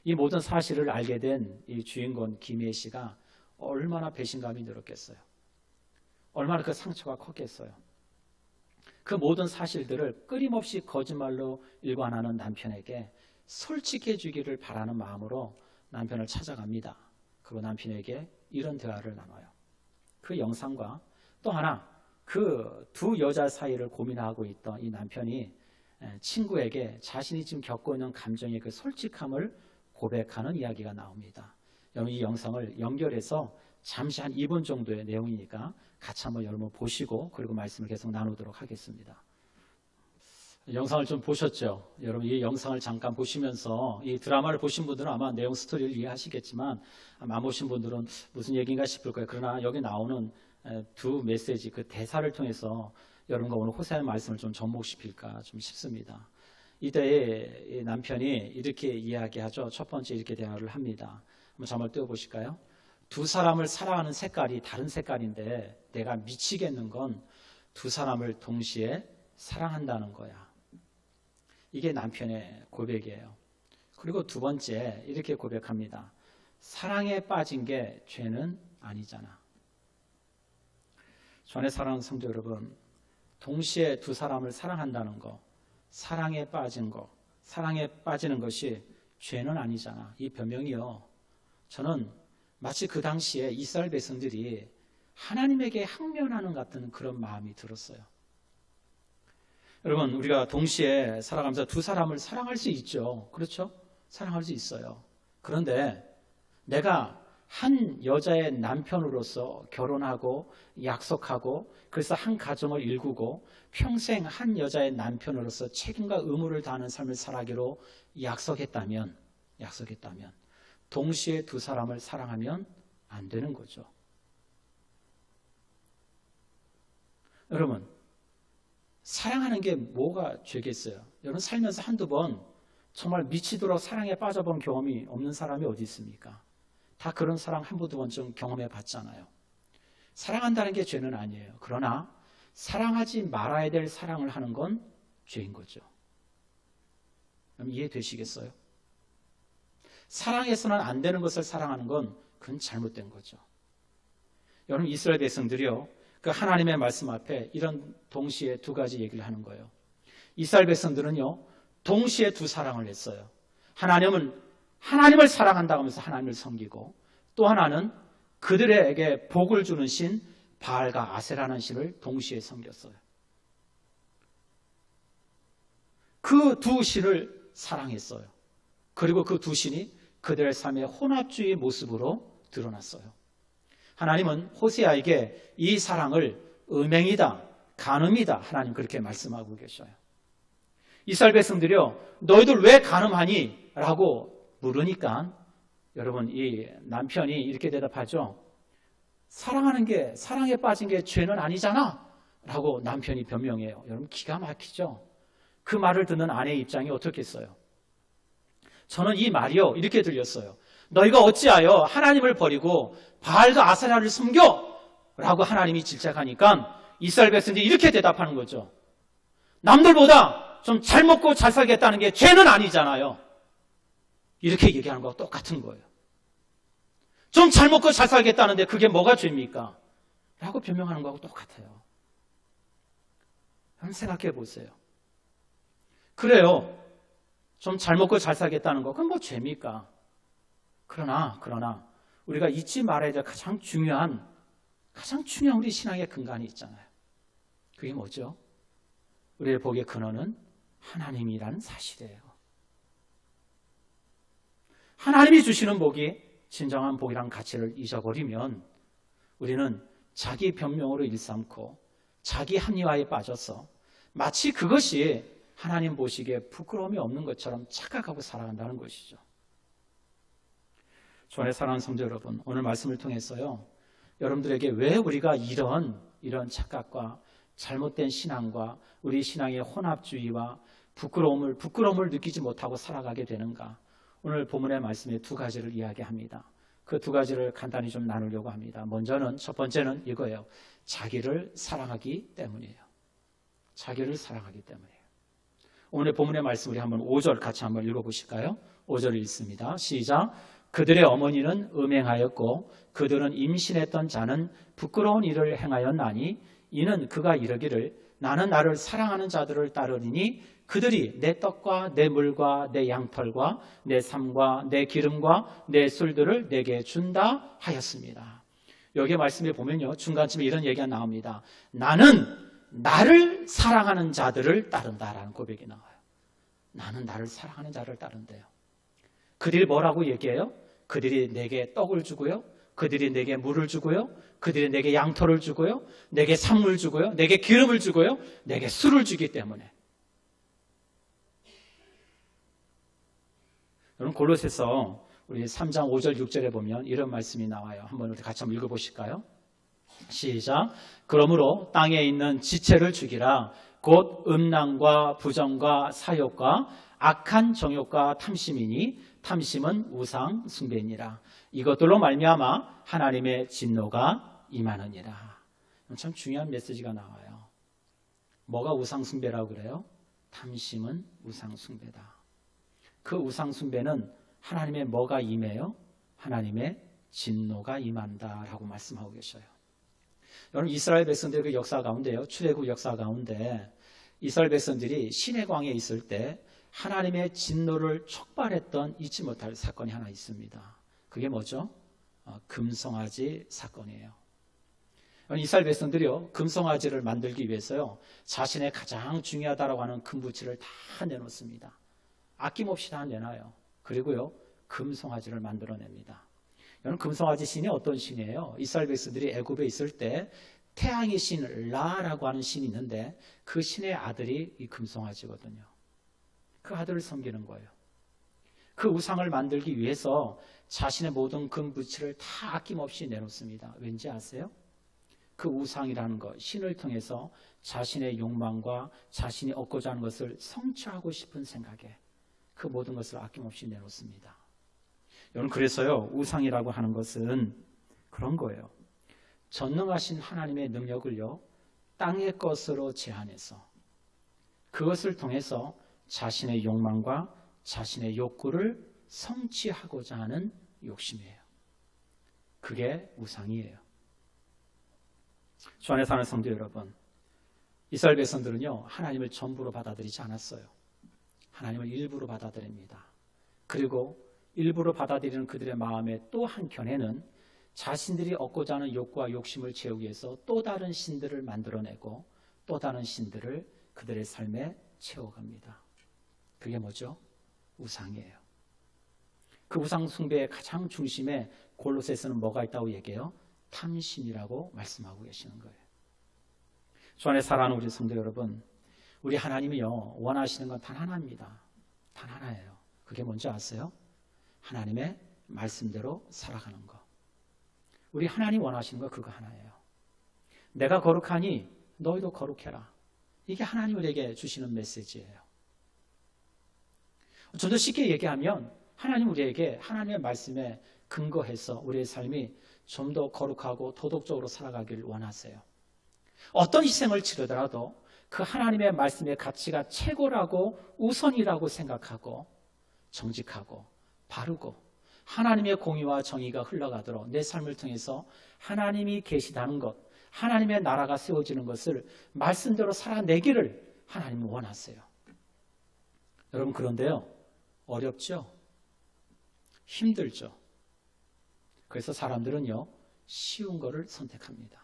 S1: 이 모든 사실을 알게 된 이 주인공 김희애 씨가 얼마나 배신감이 늘었겠어요. 얼마나 그 상처가 컸겠어요. 그 모든 사실들을 끊임없이 거짓말로 일관하는 남편에게 솔직해 주기를 바라는 마음으로 남편을 찾아갑니다. 그리고 남편에게 이런 대화를 나눠요. 그 영상과 또 하나 그 두 여자 사이를 고민하고 있던 이 남편이 친구에게 자신이 지금 겪고 있는 감정의 그 솔직함을 고백하는 이야기가 나옵니다. 여러분 이 영상을 연결해서 잠시 한 2분 정도의 내용이니까 같이 한번 여러분 보시고 그리고 말씀을 계속 나누도록 하겠습니다. 영상을 좀 보셨죠? 여러분 이 영상을 잠깐 보시면서 이 드라마를 보신 분들은 아마 내용 스토리를 이해하시겠지만 아마 안 보신 분들은 무슨 얘기인가 싶을 거예요. 그러나 여기 나오는 두 메시지 그 대사를 통해서 여러분과 오늘 호세아의 말씀을 좀 접목시킬까 좀 싶습니다. 이때에 남편이 이렇게 이야기하죠. 첫 번째 이렇게 대화를 합니다. 한번 잠을 띄워보실까요? 두 사람을 사랑하는 색깔이 다른 색깔인데 내가 미치겠는 건 두 사람을 동시에 사랑한다는 거야. 이게 남편의 고백이에요. 그리고 두 번째 이렇게 고백합니다. 사랑에 빠진 게 죄는 아니잖아. 전에 사랑하는 성도 여러분, 동시에 두 사람을 사랑한다는 거, 사랑에 빠진 거, 사랑에 빠지는 것이 죄는 아니잖아. 이 변명이요. 저는 마치 그 당시에 이스라엘 백성들이 하나님에게 항면하는 같은 그런 마음이 들었어요. 여러분, 우리가 동시에 살아가면서 두 사람을 사랑할 수 있죠. 그렇죠? 사랑할 수 있어요. 그런데 내가 한 여자의 남편으로서 결혼하고 약속하고 그래서 한 가정을 일구고 평생 한 여자의 남편으로서 책임과 의무를 다하는 삶을 살아가기로 약속했다면 동시에 두 사람을 사랑하면 안 되는 거죠. 여러분, 사랑하는 게 뭐가 죄겠어요? 여러분 살면서 한두 번 정말 미치도록 사랑에 빠져본 경험이 없는 사람이 어디 있습니까? 다 그런 사랑 한두 번쯤 경험해 봤잖아요. 사랑한다는 게 죄는 아니에요. 그러나 사랑하지 말아야 될 사랑을 하는 건 죄인 거죠. 그럼 이해되시겠어요? 사랑해서는 안 되는 것을 사랑하는 건 그건 잘못된 거죠. 여러분 이스라엘 백성들이요. 그 하나님의 말씀 앞에 이런 동시에 두 가지 얘기를 하는 거예요. 이스라엘 백성들은요. 동시에 두 사랑을 했어요. 하나님을 사랑한다고 하면서 하나님을 섬기고 또 하나는 그들에게 복을 주는 신 바알과 아세라는 신을 동시에 섬겼어요. 그 두 신을 사랑했어요. 그리고 그 두 신이 그들의 삶의 혼합주의 모습으로 드러났어요. 하나님은 호세아에게 이 사랑을 음행이다, 간음이다 하나님 그렇게 말씀하고 계셔요. 이스라엘 백성들이요 너희들 왜 간음하니? 라고 물으니까 여러분 이 남편이 이렇게 대답하죠. 사랑에 빠진 게 죄는 아니잖아 라고 남편이 변명해요. 여러분 기가 막히죠. 그 말을 듣는 아내의 입장이 어떻겠어요? 저는 이 말이요 이렇게 들렸어요. 너희가 어찌하여 하나님을 버리고 바알과 아세라를 섬겨? 라고 하나님이 질책하니까 이스라엘 백성들이 이렇게 대답하는 거죠. 남들보다 좀 잘 먹고 잘 살겠다는 게 죄는 아니잖아요. 이렇게 얘기하는 거하고 똑같은 거예요. 좀 잘 먹고 잘 살겠다는데 그게 뭐가 죄입니까? 라고 변명하는 거하고 똑같아요. 한번 생각해 보세요. 그래요. 좀 잘 먹고 잘 살겠다는 거, 그건 뭐 죄입니까? 그러나 우리가 잊지 말아야 될 가장 중요한 우리 신앙의 근간이 있잖아요. 그게 뭐죠? 우리의 복의 근원은 하나님이라는 사실이에요. 하나님이 주시는 복이 진정한 복이라는 가치를 잊어버리면 우리는 자기 변명으로 일삼고 자기 합리화에 빠져서 마치 그것이 하나님 보시기에 부끄러움이 없는 것처럼 착각하고 살아간다는 것이죠. 주 안에 사랑하는 성도 여러분, 오늘 말씀을 통해서요, 여러분들에게 왜 우리가 이런 착각과 잘못된 신앙과 우리 신앙의 혼합주의와 부끄러움을 느끼지 못하고 살아가게 되는가, 오늘 본문의 말씀에 두 가지를 이야기합니다. 그 두 가지를 간단히 좀 나누려고 합니다. 첫 번째는 이거예요. 자기를 사랑하기 때문이에요. 자기를 사랑하기 때문이에요. 오늘 본문의 말씀 우리 한번 5절 같이 한번 읽어보실까요? 5절 읽습니다. 시작. 그들의 어머니는 음행하였고 그들은 임신했던 자는 부끄러운 일을 행하였나니 이는 그가 이르기를 나는 나를 사랑하는 자들을 따르리니 그들이 내 떡과 내 물과 내 양털과 내 삶과 내 기름과 내 술들을 내게 준다 하였습니다. 여기 말씀에 보면요, 중간쯤에 이런 얘기가 나옵니다. 나는 나를 사랑하는 자들을 따른다라는 고백이 나와요. 나는 나를 사랑하는 자를 따른대요. 그들이 뭐라고 얘기해요? 그들이 내게 떡을 주고요, 그들이 내게 물을 주고요, 그들이 내게 양털을 주고요, 내게 산물 주고요, 내게 기름을 주고요, 내게 술을 주기 때문에. 여러분, 골로새서 우리 3장 5절 6절에 보면 이런 말씀이 나와요. 한번 우리 같이 한번 읽어보실까요? 시작. 그러므로 땅에 있는 지체를 죽이라. 곧 음란과 부정과 사욕과 악한 정욕과 탐심이니 탐심은 우상 숭배니라. 이것들로 말미암아 하나님의 진노가 임하느니라. 참 중요한 메시지가 나와요. 뭐가 우상 숭배라고 그래요? 탐심은 우상 숭배다. 그 우상 숭배는 하나님의 뭐가 임해요? 하나님의 진노가 임한다라고 말씀하고 계셔요. 여러분, 이스라엘 백성들의 그 역사 가운데요, 출애굽 역사 가운데 이스라엘 백성들이 시내광에 있을 때 하나님의 진노를 촉발했던 잊지 못할 사건이 하나 있습니다. 그게 뭐죠? 금송아지 사건이에요. 이스라엘 백성들이요, 금송아지를 만들기 위해서요, 자신의 가장 중요하다라고 하는 금부치를 다 내놓습니다. 아낌없이 다 내놔요. 그리고요, 금송아지를 만들어냅니다. 여러분, 금송아지 신이 어떤 신이에요? 이스라엘 백성들이 애굽에 있을 때 태양의 신 라라고 하는 신이 있는데 그 신의 아들이 이 금송아지거든요. 그 아들을 섬기는 거예요. 그 우상을 만들기 위해서 자신의 모든 금부치를 다 아낌없이 내놓습니다. 왠지 아세요? 그 우상이라는 것, 신을 통해서 자신의 욕망과 자신이 얻고자 하는 것을 성취하고 싶은 생각에 그 모든 것을 아낌없이 내놓습니다. 여러분, 그래서요, 우상이라고 하는 것은 그런 거예요. 전능하신 하나님의 능력을요, 땅의 것으로 제한해서 그것을 통해서 자신의 욕망과 자신의 욕구를 성취하고자 하는 욕심이에요. 그게 우상이에요. 주 안에 사는 성도 여러분, 이스라엘 백성들은요, 하나님을 전부로 받아들이지 않았어요. 하나님을 일부로 받아들입니다. 그리고 일부로 받아들이는 그들의 마음의 또 한켠에는 자신들이 얻고자 하는 욕구와 욕심을 채우기 위해서 또 다른 신들을 만들어내고 또 다른 신들을 그들의 삶에 채워갑니다. 그게 뭐죠? 우상이에요. 그 우상 숭배의 가장 중심에 골로새서는 뭐가 있다고 얘기해요? 탐심이라고 말씀하고 계시는 거예요. 주 안에 사랑하는 우리 성도 여러분, 우리 하나님이요, 원하시는 건 단 하나입니다. 단 하나예요. 그게 뭔지 아세요? 하나님의 말씀대로 살아가는 거. 우리 하나님 원하시는 거 그거 하나예요. 내가 거룩하니 너희도 거룩해라. 이게 하나님 우리에게 주시는 메시지예요. 좀 더 쉽게 얘기하면 하나님 우리에게 하나님의 말씀에 근거해서 우리의 삶이 좀 더 거룩하고 도덕적으로 살아가길 원하세요. 어떤 희생을 치르더라도 그 하나님의 말씀의 가치가 최고라고 우선이라고 생각하고 정직하고 바르고 하나님의 공의와 정의가 흘러가도록 내 삶을 통해서 하나님이 계시다는 것, 하나님의 나라가 세워지는 것을 말씀대로 살아내기를 하나님은 원하세요. 여러분, 그런데요, 어렵죠? 힘들죠? 그래서 사람들은요, 쉬운 거를 선택합니다.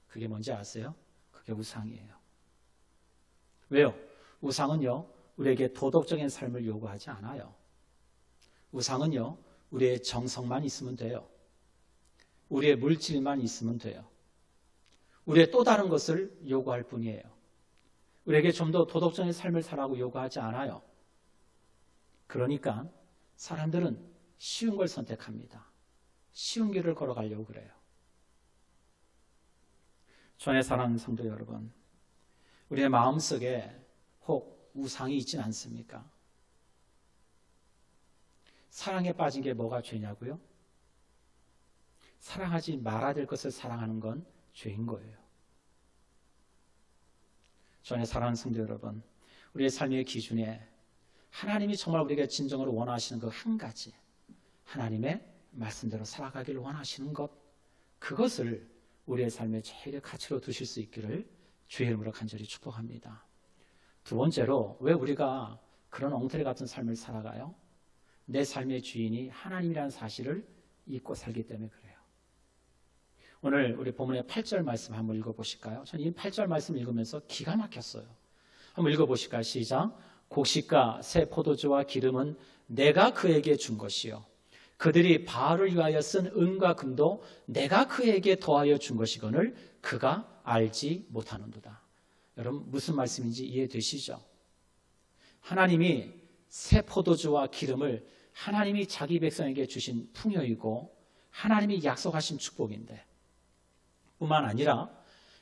S1: 그게 뭔지 아세요? 그게 우상이에요. 왜요? 우상은요, 우리에게 도덕적인 삶을 요구하지 않아요. 우상은요, 우리의 정성만 있으면 돼요. 우리의 물질만 있으면 돼요. 우리의 또 다른 것을 요구할 뿐이에요. 우리에게 좀 더 도덕적인 삶을 살라고 요구하지 않아요. 그러니까 사람들은 쉬운 걸 선택합니다. 쉬운 길을 걸어가려고 그래요. 주 안에 사랑하는 성도 여러분, 우리의 마음속에 혹 우상이 있진 않습니까? 사랑에 빠진 게 뭐가 죄냐고요? 사랑하지 말아야 될 것을 사랑하는 건 죄인 거예요. 주 안에 사랑하는 성도 여러분, 우리의 삶의 기준에 하나님이 정말 우리에게 진정으로 원하시는 그 한 가지, 하나님의 말씀대로 살아가기를 원하시는 것, 그것을 우리의 삶의 제일의 가치로 두실 수 있기를 주의 이름으로 간절히 축복합니다. 두 번째로, 왜 우리가 그런 엉터리 같은 삶을 살아가요? 내 삶의 주인이 하나님이라는 사실을 잊고 살기 때문에 그래요. 오늘 우리 본문의 8절 말씀 한번 읽어보실까요? 저는 이 8절 말씀 읽으면서 기가 막혔어요. 한번 읽어보실까요? 시작. 곡식과 새 포도주와 기름은 내가 그에게 준 것이요, 그들이 바알을 위하여 쓴 은과 금도 내가 그에게 더하여 준 것이거늘 그가 알지 못하는도다. 여러분, 무슨 말씀인지 이해되시죠? 하나님이 새 포도주와 기름을 하나님이 자기 백성에게 주신 풍요이고 하나님이 약속하신 축복인데, 뿐만 아니라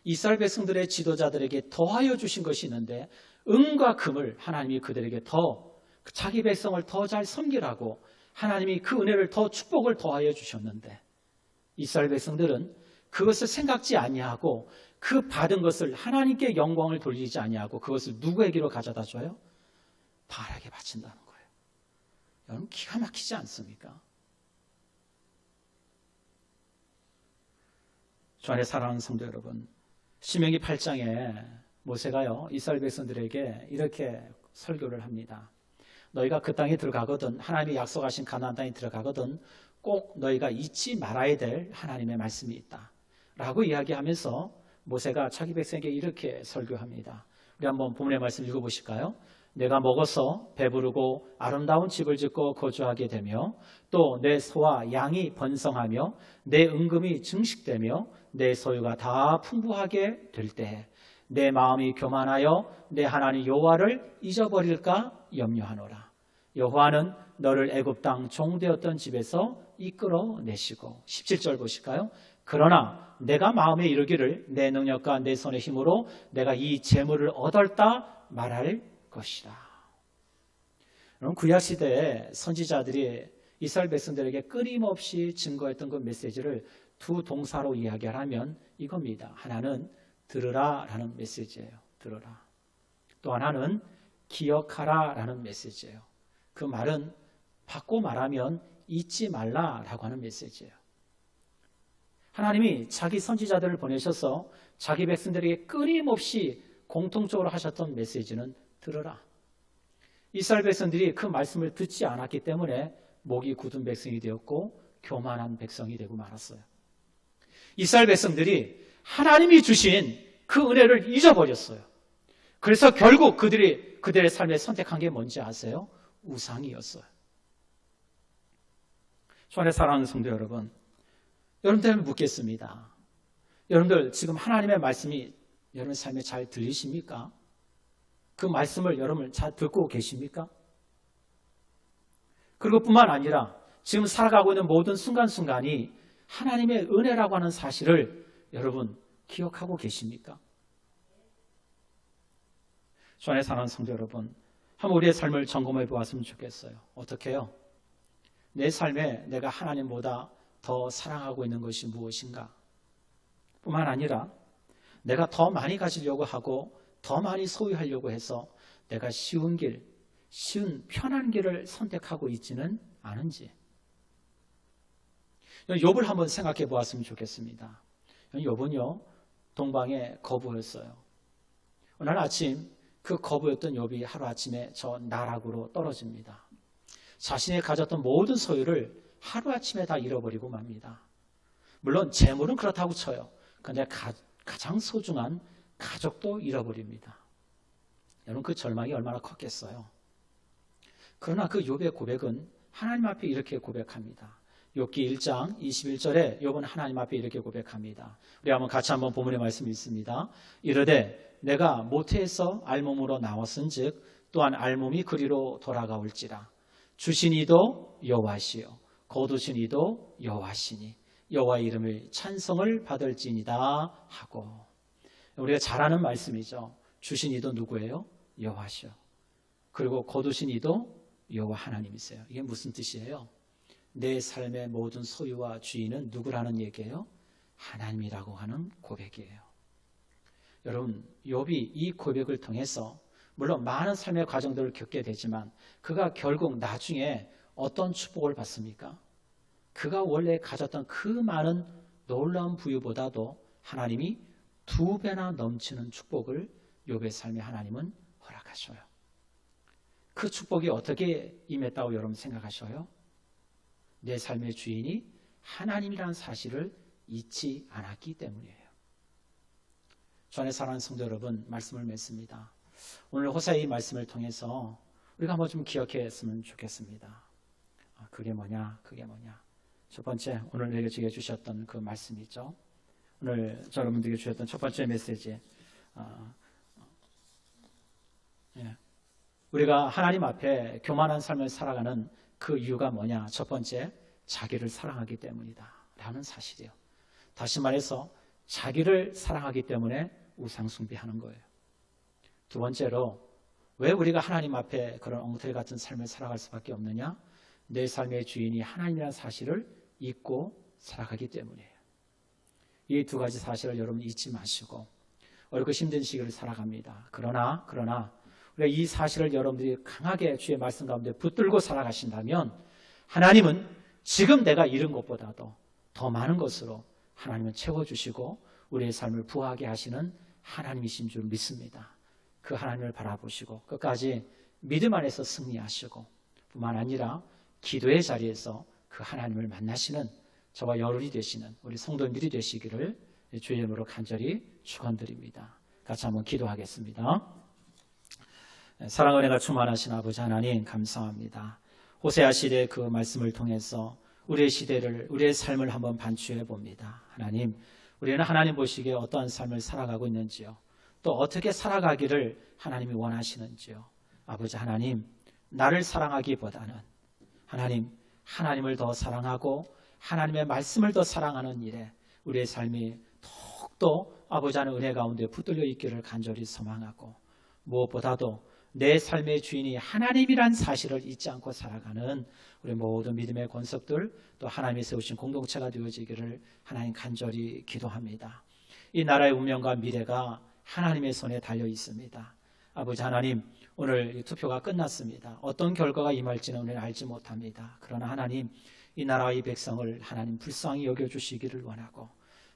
S1: 이스라엘 백성들의 지도자들에게 더하여 주신 것이 있는데, 은과 금을 하나님이 그들에게 더, 자기 백성을 더 잘 섬기라고 하나님이 그 은혜를 더, 축복을 더하여 주셨는데, 이스라엘 백성들은 그것을 생각지 아니하고 그 받은 것을 하나님께 영광을 돌리지 아니하고 그것을 누구에게로 가져다 줘요? 바알에게 바친다는 거예요. 여러분, 기가 막히지 않습니까? 주 안에 사랑하는 성도 여러분, 신명기 8장에 모세가요, 이스라엘 백성들에게 이렇게 설교를 합니다. 너희가 그 땅에 들어가거든, 하나님이 약속하신 가나안 땅에 들어가거든 꼭 너희가 잊지 말아야 될 하나님의 말씀이 있다 라고 이야기하면서 모세가 자기 백성에게 이렇게 설교합니다. 우리 한번 본문의 말씀 읽어보실까요? 내가 먹어서 배부르고 아름다운 집을 짓고 거주하게 되며 또 내 소와 양이 번성하며 내 은금이 증식되며 내 소유가 다 풍부하게 될 때 내 마음이 교만하여 내 하나님 여호와를 잊어버릴까 염려하노라. 여호와는 너를 애굽 땅 종되었던 집에서 이끌어내시고, 17절 보실까요? 그러나 내가 마음에 이르기를 내 능력과 내 손의 힘으로 내가 이 재물을 얻었다 말할 것이다. 여러분, 구약시대에 선지자들이 이스라엘 백성들에게 끊임없이 증거했던 그 메시지를 두 동사로 이야기하면 이겁니다. 하나는 들으라 라는 메시지예요. 들으라. 또 하나는 기억하라 라는 메시지예요. 그 말은 바꿔 말하면 잊지 말라라고 하는 메시지예요. 하나님이 자기 선지자들을 보내셔서 자기 백성들에게 끊임없이 공통적으로 하셨던 메시지는 들으라. 이스라엘 백성들이 그 말씀을 듣지 않았기 때문에 목이 굳은 백성이 되었고 교만한 백성이 되고 말았어요. 이스라엘 백성들이 하나님이 주신 그 은혜를 잊어버렸어요. 그래서 결국 그들의 삶에 선택한 게 뭔지 아세요? 우상이었어요. 주 안에 사랑하는 성도 여러분, 여러분들 묻겠습니다. 여러분들 지금 하나님의 말씀이 여러분 삶에 잘 들리십니까? 그 말씀을 여러분 잘 듣고 계십니까? 그리고 뿐만 아니라 지금 살아가고 있는 모든 순간순간이 하나님의 은혜라고 하는 사실을 여러분 기억하고 계십니까? 주 안에 사랑하는 성도 여러분, 한번 우리의 삶을 점검해 보았으면 좋겠어요. 어떻게 해요? 내 삶에 내가 하나님보다 더 사랑하고 있는 것이 무엇인가? 뿐만 아니라 내가 더 많이 가지려고 하고 더 많이 소유하려고 해서 내가 쉬운 길, 쉬운 편한 길을 선택하고 있지는 않은지 욥을 한번 생각해 보았으면 좋겠습니다. 욥은요 동방의 거부였어요. 오늘 아침 그 거부였던 욥이 하루아침에 저 나락으로 떨어집니다. 자신이 가졌던 모든 소유를 하루아침에 다 잃어버리고 맙니다. 물론 재물은 그렇다고 쳐요. 그런데 가장 소중한 가족도 잃어버립니다. 여러분 그 절망이 얼마나 컸겠어요. 그러나 그 욥의 고백은 하나님 앞에 이렇게 고백합니다. 욥기 1장 21절에 욥은 하나님 앞에 이렇게 고백합니다. 우리 한번 같이 한번 본문의 말씀이 있습니다. 이르되 내가 모태에서 알몸으로 나왔은즉 또한 알몸이 그리로 돌아가올지라. 주신 이도 여호와시요 거두신 이도 여호와시니 여호와의 이름을 찬송을 받을지니다 하고. 우리가 잘 아는 말씀이죠. 주신 이도 누구예요? 여호와시요. 그리고 거두신 이도 여호와 하나님이세요. 이게 무슨 뜻이에요? 내 삶의 모든 소유와 주인은 누구라는 얘기예요? 하나님이라고 하는 고백이에요. 여러분 욥이 이 고백을 통해서 물론 많은 삶의 과정들을 겪게 되지만 그가 결국 나중에 어떤 축복을 받습니까? 그가 원래 가졌던 그 많은 놀라운 부유보다도 하나님이 2배나 넘치는 축복을 욥의 삶에 하나님은 허락하셔요. 그 축복이 어떻게 임했다고 여러분 생각하셔요? 내 삶의 주인이 하나님이라는 사실을 잊지 않았기 때문이에요. 주 안에 사랑하는 성도 여러분, 말씀을 맺습니다. 오늘 호세아의 말씀을 통해서 우리가 한번 좀 기억했으면 좋겠습니다. 그게 뭐냐? 첫 번째, 오늘 내게 주셨던 그 말씀이죠. 오늘 여러분들에게 주셨던 첫 번째 메시지. 우리가 하나님 앞에 교만한 삶을 살아가는 그 이유가 뭐냐? 첫 번째, 자기를 사랑하기 때문이다 라는 사실이에요. 다시 말해서 자기를 사랑하기 때문에 우상 숭배하는 거예요. 두 번째로 왜 우리가 하나님 앞에 그런 엉터리 같은 삶을 살아갈 수밖에 없느냐? 내 삶의 주인이 하나님이라는 사실을 잊고 살아가기 때문이에요. 이 두 가지 사실을 여러분 잊지 마시고 어렵고 힘든 시기를 살아갑니다. 그러나 우리가 이 사실을 여러분들이 강하게 주의 말씀 가운데 붙들고 살아가신다면 하나님은 지금 내가 잃은 것보다도 더 많은 것으로 하나님은 채워주시고 우리의 삶을 부하게 하시는 하나님이신 줄 믿습니다. 그 하나님을 바라보시고 끝까지 믿음 안에서 승리하시고 뿐만 아니라 기도의 자리에서 그 하나님을 만나시는 저와 여러분이 되시는 우리 성도님들이 되시기를 주의 이름으로 간절히 축원드립니다. 같이 한번 기도하겠습니다. 사랑 은혜가 충만하신 아버지 하나님 감사합니다. 호세아 시대의 그 말씀을 통해서 우리의 시대를 우리의 삶을 한번 반추해 봅니다. 하나님, 우리는 하나님 보시기에 어떠한 삶을 살아가고 있는지요. 또 어떻게 살아가기를 하나님이 원하시는지요. 아버지 하나님, 나를 사랑하기보다는 하나님을 더 사랑하고 하나님의 말씀을 더 사랑하는 일에 우리의 삶이 더욱더 아버지 하나님 은혜 가운데 붙들려 있기를 간절히 소망하고 무엇보다도 내 삶의 주인이 하나님이란 사실을 잊지 않고 살아가는 우리 모든 믿음의 권속들 또 하나님이 세우신 공동체가 되어지기를 하나님 간절히 기도합니다. 이 나라의 운명과 미래가 하나님의 손에 달려 있습니다. 아버지 하나님, 오늘 투표가 끝났습니다. 어떤 결과가 임할지는 우리는 알지 못합니다. 그러나 하나님, 이 나라와 이 백성을 하나님 불쌍히 여겨주시기를 원하고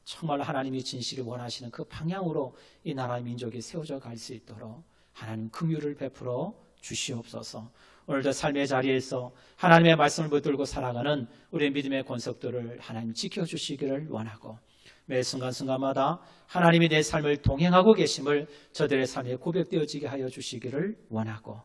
S1: 정말 하나님이 진실을 원하시는 그 방향으로 이 나라의 민족이 세워져 갈 수 있도록 하나님 긍휼을 베풀어 주시옵소서. 오늘도 삶의 자리에서 하나님의 말씀을 붙들고 살아가는 우리의 믿음의 권속들을 하나님 지켜주시기를 원하고 매 순간순간마다 하나님이 내 삶을 동행하고 계심을 저들의 삶에 고백되어지게 하여 주시기를 원하고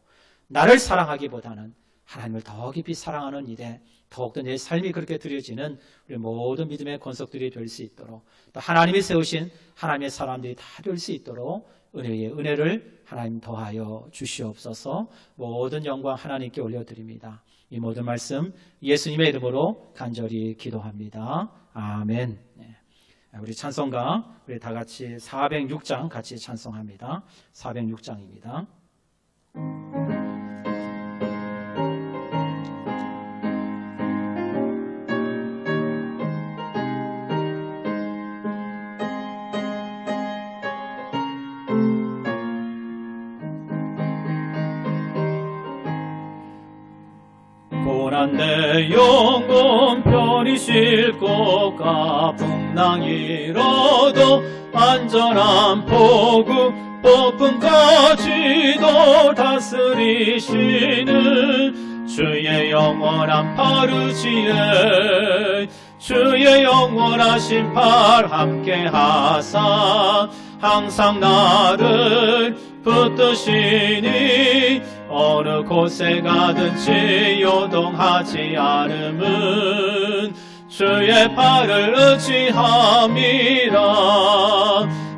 S1: 나를 사랑하기보다는 하나님을 더 깊이 사랑하는 일에 더욱더 내 삶이 그렇게 드려지는 우리 모든 믿음의 권속들이 될 수 있도록 또 하나님이 세우신 하나님의 사람들이 다 될 수 있도록 은혜의 은혜를 하나님 더하여 주시옵소서. 모든 영광 하나님께 올려드립니다. 이 모든 말씀 예수님의 이름으로 간절히 기도합니다. 아멘. 우리 찬송가 우리 다 같이 406장 같이 찬송합니다. 406장입니다. 영원한 내 영혼 편히 쉴 곳가 풍랑이라도 안전한 포구 폭풍까지도 다스리시는 주의 영원한 파르시에 주의 영원하신 팔 함께 하사 항상 나를 붙드시니 어느 곳에 가든지 요동하지 않음은 주의 팔을 의지함이라.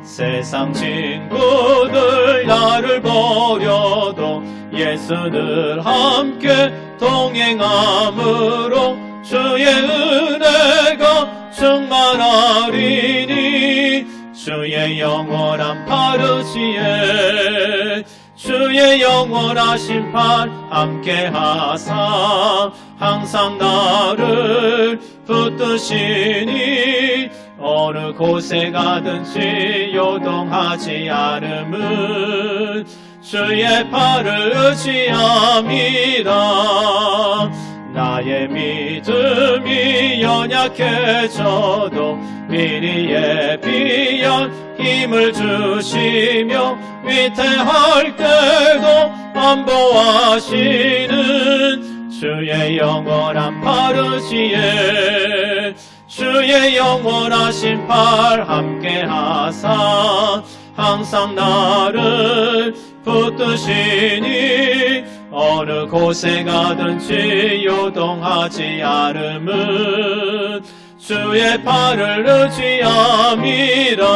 S1: 세상 친구들 나를 버려도 예수 늘 함께 동행함으로 주의 은혜가 충만하리니 주의 영원한 파르시에 주의 영원하신 팔 함께 하사 항상 나를 붙드시니 어느 곳에 가든지 요동하지 않음은 주의 팔을 의지함이라. 나의 믿음이 연약해져도 미리 예비한 힘을 주시며 위태할 때도 안보하시는 주의 영원한 파르시에 주의 영원하신 팔 함께 하사 항상 나를 붙드시니 어느 곳에 가든지 요동하지 않음은 주의 팔을 의지함이라.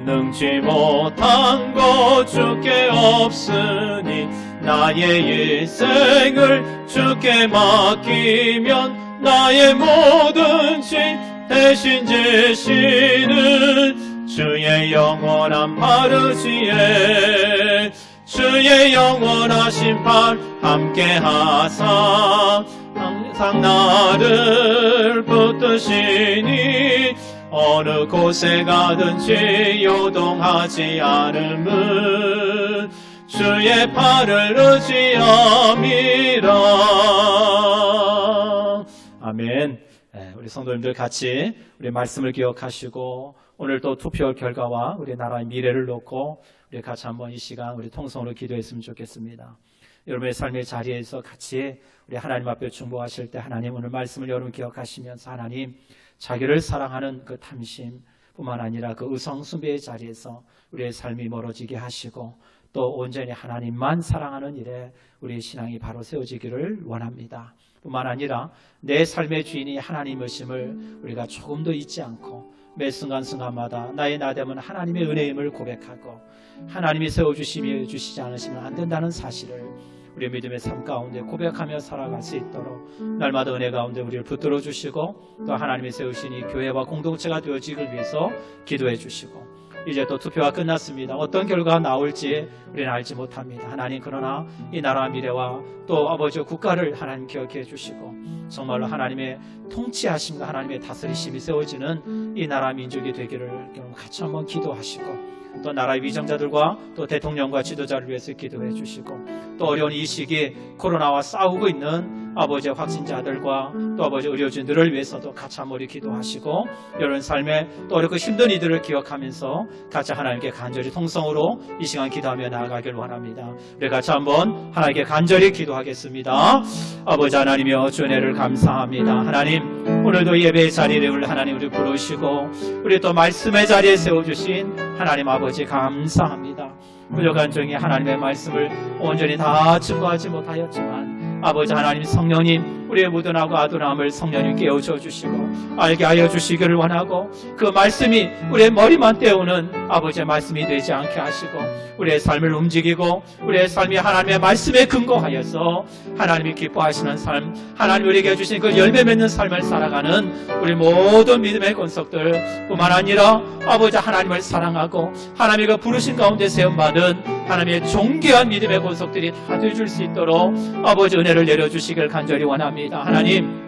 S1: 능지 못한 것 주께 없으니 나의 일생을 주께 맡기면 나의 모든 짐 대신 지시는 주의 영원한 파르시에 주의 영원하신 팔 함께 하사 항상 나를 붙드시니 어느 곳에 가든지 요동하지 않음은 주의 팔을 의지함이라. 아멘. 우리 성도님들 같이 우리 말씀을 기억하시고 오늘 또 투표 결과와 우리 나라의 미래를 놓고 우리 같이 한번 이 시간 우리 통성으로 기도했으면 좋겠습니다. 여러분의 삶의 자리에서 같이 우리 하나님 앞에 중보하실 때 하나님 오늘 말씀을 여러분 기억하시면서 하나님 자기를 사랑하는 그 탐심 뿐만 아니라 그 의성 숭배의 자리에서 우리의 삶이 멀어지게 하시고 또 온전히 하나님만 사랑하는 일에 우리의 신앙이 바로 세워지기를 원합니다. 뿐만 아니라 내 삶의 주인이 하나님이심을 우리가 조금도 잊지 않고 매 순간순간마다 나의 나됨은 하나님의 은혜임을 고백하고 하나님이 세워주시며 주시지 않으시면 안 된다는 사실을 우리의 믿음의 삶 가운데 고백하며 살아갈 수 있도록 날마다 은혜 가운데 우리를 붙들어 주시고 또 하나님이 세우신 이 교회와 공동체가 되어지길 위해서 기도해 주시고 이제 또 투표가 끝났습니다. 어떤 결과가 나올지 우리는 알지 못합니다. 하나님 그러나 이 나라 미래와 또 아버지의 국가를 하나님 기억해 주시고 정말로 하나님의 통치하심과 하나님의 다스리심이 세워지는 이 나라 민족이 되기를 같이 한번 기도하시고 또 나라의 위정자들과 또 대통령과 지도자를 위해서 기도해 주시고 또 어려운 이 시기에 코로나와 싸우고 있는 아버지의 확진자들과 또 아버지 의료진들을 위해서도 같이 한번 우리 기도하시고 여러분 삶에 또 어렵고 힘든 이들을 기억하면서 같이 하나님께 간절히 통성으로 이 시간 기도하며 나아가길 원합니다. 우리 같이 한번 하나님께 간절히 기도하겠습니다. 아버지 하나님이여 주 은혜를 감사합니다. 하나님 오늘도 예배의 자리를 우리 하나님 우리 부르시고 우리 또 말씀의 자리에 세워주신 하나님 아버지 감사합니다. 부족한 중에 하나님의 말씀을 온전히 다 증거하지 못하였지만 아버지 하나님 성령님 우리의 무던하고 아둔함을 성령님 깨우쳐 주시고 알게 하여 주시기를 원하고 그 말씀이 우리의 머리만 때우는 아버지의 말씀이 되지 않게 하시고 우리의 삶을 움직이고 우리의 삶이 하나님의 말씀에 근거하여서 하나님이 기뻐하시는 삶 하나님 우리에게 주신 그 열매 맺는 삶을 살아가는 우리 모든 믿음의 권속들 뿐만 아니라 아버지 하나님을 사랑하고 하나님의 그 부르신 가운데 세움받은 하나님의 존귀한 믿음의 권속들이 다 되어줄 수 있도록 아버지 은혜를 내려주시길 간절히 원합니다. 하나님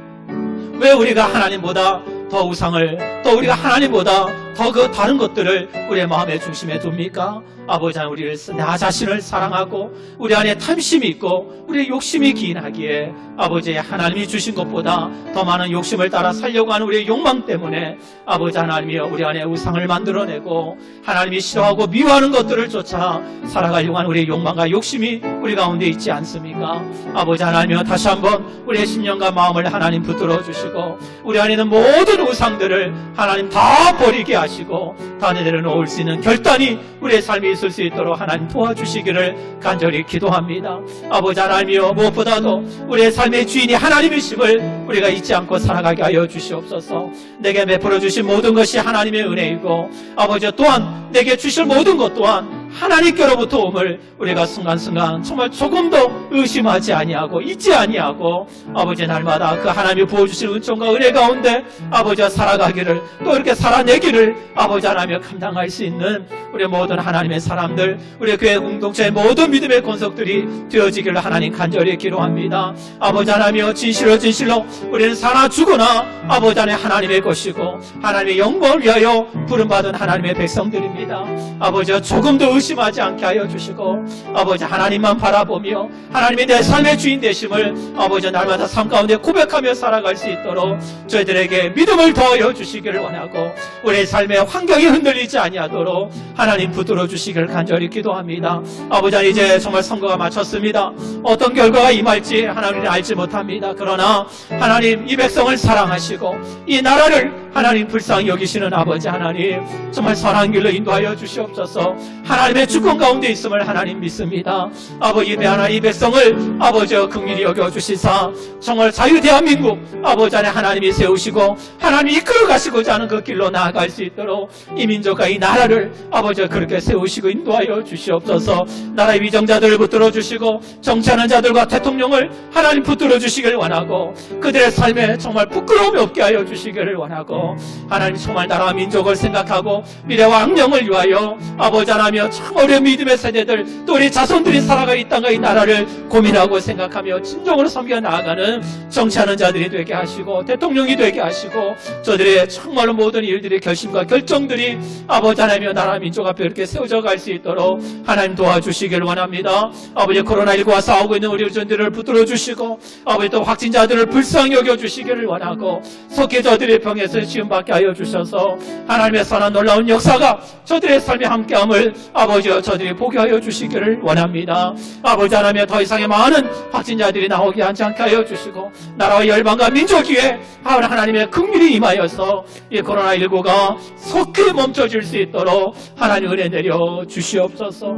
S1: 왜 우리가 하나님보다 더 우상을 또 우리가 하나님보다 더 그 다른 것들을 우리의 마음의 중심에 둡니까? 아버지 하나님, 우리를 나 자신을 사랑하고 우리 안에 탐심이 있고 우리의 욕심이 기인하기에 아버지 하나님이 주신 것보다 더 많은 욕심을 따라 살려고 하는 우리의 욕망 때문에 아버지 하나님이여 우리 안에 우상을 만들어내고 하나님이 싫어하고 미워하는 것들을 쫓아 살아가려고 하는 우리의 욕망과 욕심이 우리 가운데 있지 않습니까? 아버지 하나님이여 다시 한번 우리의 심령과 마음을 하나님 붙들어 주시고 우리 안에 있는 모든 우상들을 하나님 다 버리게 하시고 다 내려놓을 수 있는 결단이 우리의 삶이 있을 수 있도록 하나님 도와주시기를 간절히 기도합니다. 아버지 하나님이여 무엇보다도 우리의 삶의 주인이 하나님이심을 우리가 잊지 않고 살아가게 하여 주시옵소서. 내게 베풀어 주신 모든 것이 하나님의 은혜이고 아버지 또한 내게 주실 모든 것 또한 하나님께로부터 옴을 우리가 순간순간 정말 조금도 의심하지 아니하고 잊지 아니하고 아버지 날마다 그 하나님이 부어주실 은총과 은혜 가운데 아버지와 살아가기를 또 이렇게 살아내기를 아버지 하나님이 감당할 수 있는 우리 모든 하나님의 사람들 우리 교회 공동체의 모든 믿음의 권속들이 되어지기를 하나님 간절히 기도합니다. 아버지 하나님이여 진실로 우리는 사나 죽으나 아버지 안에 하나님의 것이고 하나님의 영광을 위하여 부름받은 하나님의 백성들입니다. 아버지여 조금도 의심하지 않게 하여 주시고 아버지 하나님만 바라보며 하나님이 내 삶의 주인 되심을 아버지 날마다 삶 가운데 고백하며 살아갈 수 있도록 저희들에게 믿음을 더하여 주시기를 원하고 우리의 삶의 환경이 흔들리지 아니하도록 하나님 붙들어 주시기를 간절히 기도합니다. 아버지 하나님 이제 정말 선거가 마쳤습니다. 어떤 결과가 임할지 하나님은 알지 못합니다. 그러나 하나님 이 백성을 사랑하시고 이 나라를 하나님 불쌍히 여기시는 아버지 하나님 정말 선한 길로 인도하여 주시옵소서. 하나님의 주권 가운데 있음을 하나님 믿습니다. 아버지 하나님 이 백성을 아버지여 긍휼히 여겨주시사 정말 자유 대한민국 아버지 안에 하나님이 세우시고 하나님이 이끌어 가시고자 하는 그 길로 나아갈 수 있도록 이 민족과 이 나라를 아버지여 그렇게 세우시고 인도하여 주시옵소서. 나라의 위정자들을 붙들어 주시고 정치하는 자들과 대통령을 하나님 붙들어 주시기를 원하고 그들의 삶에 정말 부끄러움이 없게 하여 주시기를 원하고 하나님 정말 나라와 민족을 생각하고 미래와 악령을 위하여 아버지 하나며 참 어려운 믿음의 세대들 또 우리 자손들이 살아가 이 땅과 이 나라를 고민하고 생각하며 진정으로 섬겨 나아가는 정치하는 자들이 되게 하시고 대통령이 되게 하시고 저들의 정말로 모든 일들의 결심과 결정들이 아버지 하나며 나라 민족 앞에 이렇게 세워져 갈 수 있도록 하나님 도와주시기를 원합니다. 아버지 코로나19와 싸우고 있는 우리 의존들을 붙들어 주시고 아버지 또 확진자들을 불쌍히 여겨주시기를 원하고 속히 저들의 병에서 지음받게 하여 주셔서 하나님의 선한 놀라운 역사가 저들의 삶에 함께함을 아버지여 저들이 보게 하여 주시기를 원합니다. 아버지 하나님 더 이상의 많은 확진자들이 나오게 하지 않게 하여 주시고 나라와 열방과 민족 위에 하나님의 긍휼이 임하여서 이 코로나19가 속히 멈춰질 수 있도록 하나님 은혜 내려 주시옵소서.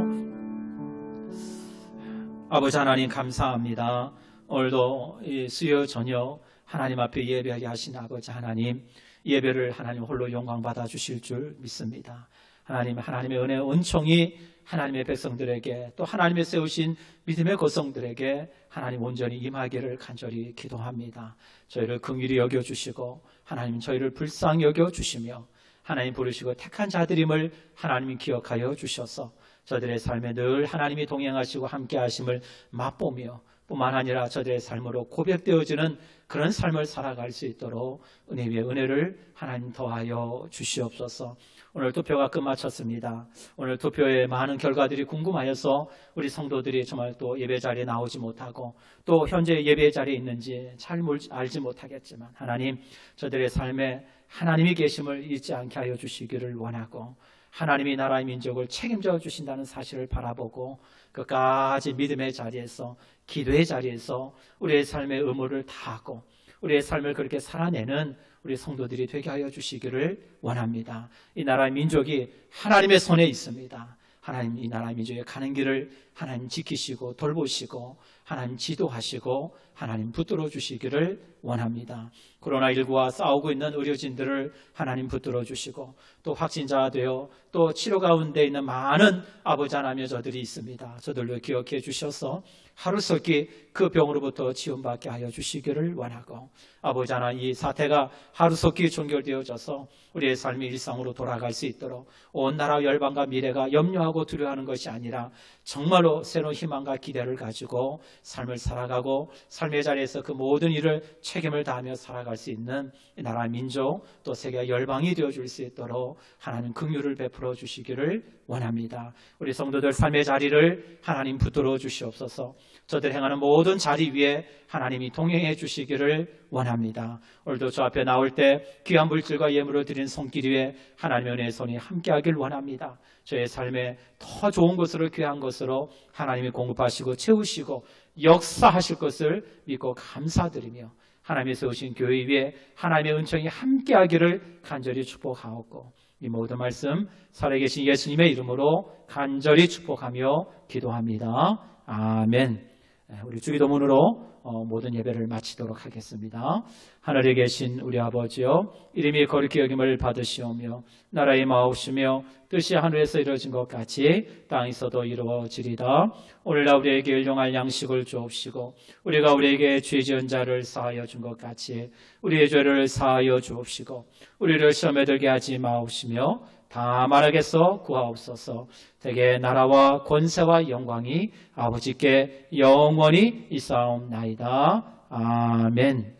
S1: 아버지 하나님 감사합니다. 오늘도 이 수요 저녁 하나님 앞에 예배하게 하신 아버지 하나님 예배를 하나님 홀로 영광 받아 주실 줄 믿습니다. 하나님의 은혜 은총이 하나님의 백성들에게 또 하나님의 세우신 믿음의 거성들에게 하나님 온전히 임하기를 간절히 기도합니다. 저희를 긍휼히 여겨주시고 하나님 저희를 불쌍히 여겨주시며 하나님 부르시고 택한 자들임을 하나님이 기억하여 주셔서 저들의 삶에 늘 하나님이 동행하시고 함께 하심을 맛보며 뿐만 아니라 저들의 삶으로 고백되어지는 그런 삶을 살아갈 수 있도록 은혜 위에 은혜를 하나님 더하여 주시옵소서. 오늘 투표가 끝마쳤습니다. 오늘 투표의 많은 결과들이 궁금하여서 우리 성도들이 정말 또 예배 자리에 나오지 못하고 또 현재 예배 자리에 있는지 잘 알지 못하겠지만 하나님 저들의 삶에 하나님이 계심을 잊지 않게 하여 주시기를 원하고 하나님이 나라의 민족을 책임져 주신다는 사실을 바라보고 끝까지 믿음의 자리에서 기도의 자리에서 우리의 삶의 의무를 다하고 우리의 삶을 그렇게 살아내는 우리 성도들이 되게 하여 주시기를 원합니다. 이 나라의 민족이 하나님의 손에 있습니다. 하나님 이 나라의 민족에 가는 길을 하나님 지키시고 돌보시고 하나님 지도하시고 하나님 붙들어 주시기를 원합니다. 코로나19와 싸우고 있는 의료진들을 하나님 붙들어 주시고 또 확진자가 되어 또 치료 가운데 있는 많은 아버지 하나님의 저들이 있습니다. 저들로 기억해 주셔서 하루속히 그 병으로부터 지원받게 하여 주시기를 원하고 아버지 하나님 이 사태가 하루속히 종결되어져서 우리의 삶이 일상으로 돌아갈 수 있도록 온 나라 열방과 미래가 염려하고 두려워하는 것이 아니라 정말로 새로운 희망과 기대를 가지고 삶을 살아가고 삶의 자리에서 그 모든 일을 책임을 다하며 살아갈 수 있는 이 나라 민족 또 세계 열방이 되어줄 수 있도록 하나님 긍휼을 베풀어 주시기를 원합니다. 우리 성도들 삶의 자리를 하나님 붙들어 주시옵소서. 저들 행하는 모든 자리 위에 하나님이 동행해 주시기를 원합니다. 오늘도 저 앞에 나올 때 귀한 물질과 예물을 드린 손길 위에 하나님의 은혜의 손이 함께하길 원합니다. 저의 삶에 더 좋은 것으로 귀한 것으로 하나님이 공급하시고 채우시고 역사하실 것을 믿고 감사드리며 하나님이 세우신 교회 위에 하나님의 은총이 함께하기를 간절히 축복하옵고 이 모든 말씀 살아계신 예수님의 이름으로 간절히 축복하며 기도합니다. 아멘. 우리 주기도문으로 모든 예배를 마치도록 하겠습니다. 하늘에 계신 우리 아버지여, 이름이 거룩히 여김을 받으시오며 나라의 마옵시며 뜻이 하늘에서 이루어진 것 같이 땅에서도 이루어지리다. 오늘날 우리에게 일용할 양식을 주옵시고 우리가 우리에게 죄 지은 자를 사하여 준 것 같이 우리의 죄를 사하여 주옵시고 우리를 시험에 들게 하지 마옵시며 다만 악에서 구하옵소서. 대개 나라와 권세와 영광이 아버지께 영원히 있사옵나이다. 아멘.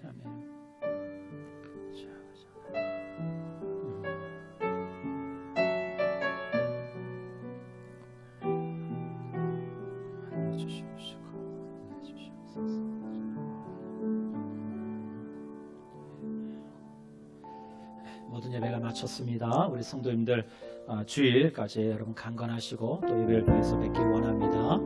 S1: 모든 예배가 마쳤습니다. 우리 성도님들 주일까지 여러분 강건하시고 또 예배를 통해서 뵙길 원합니다.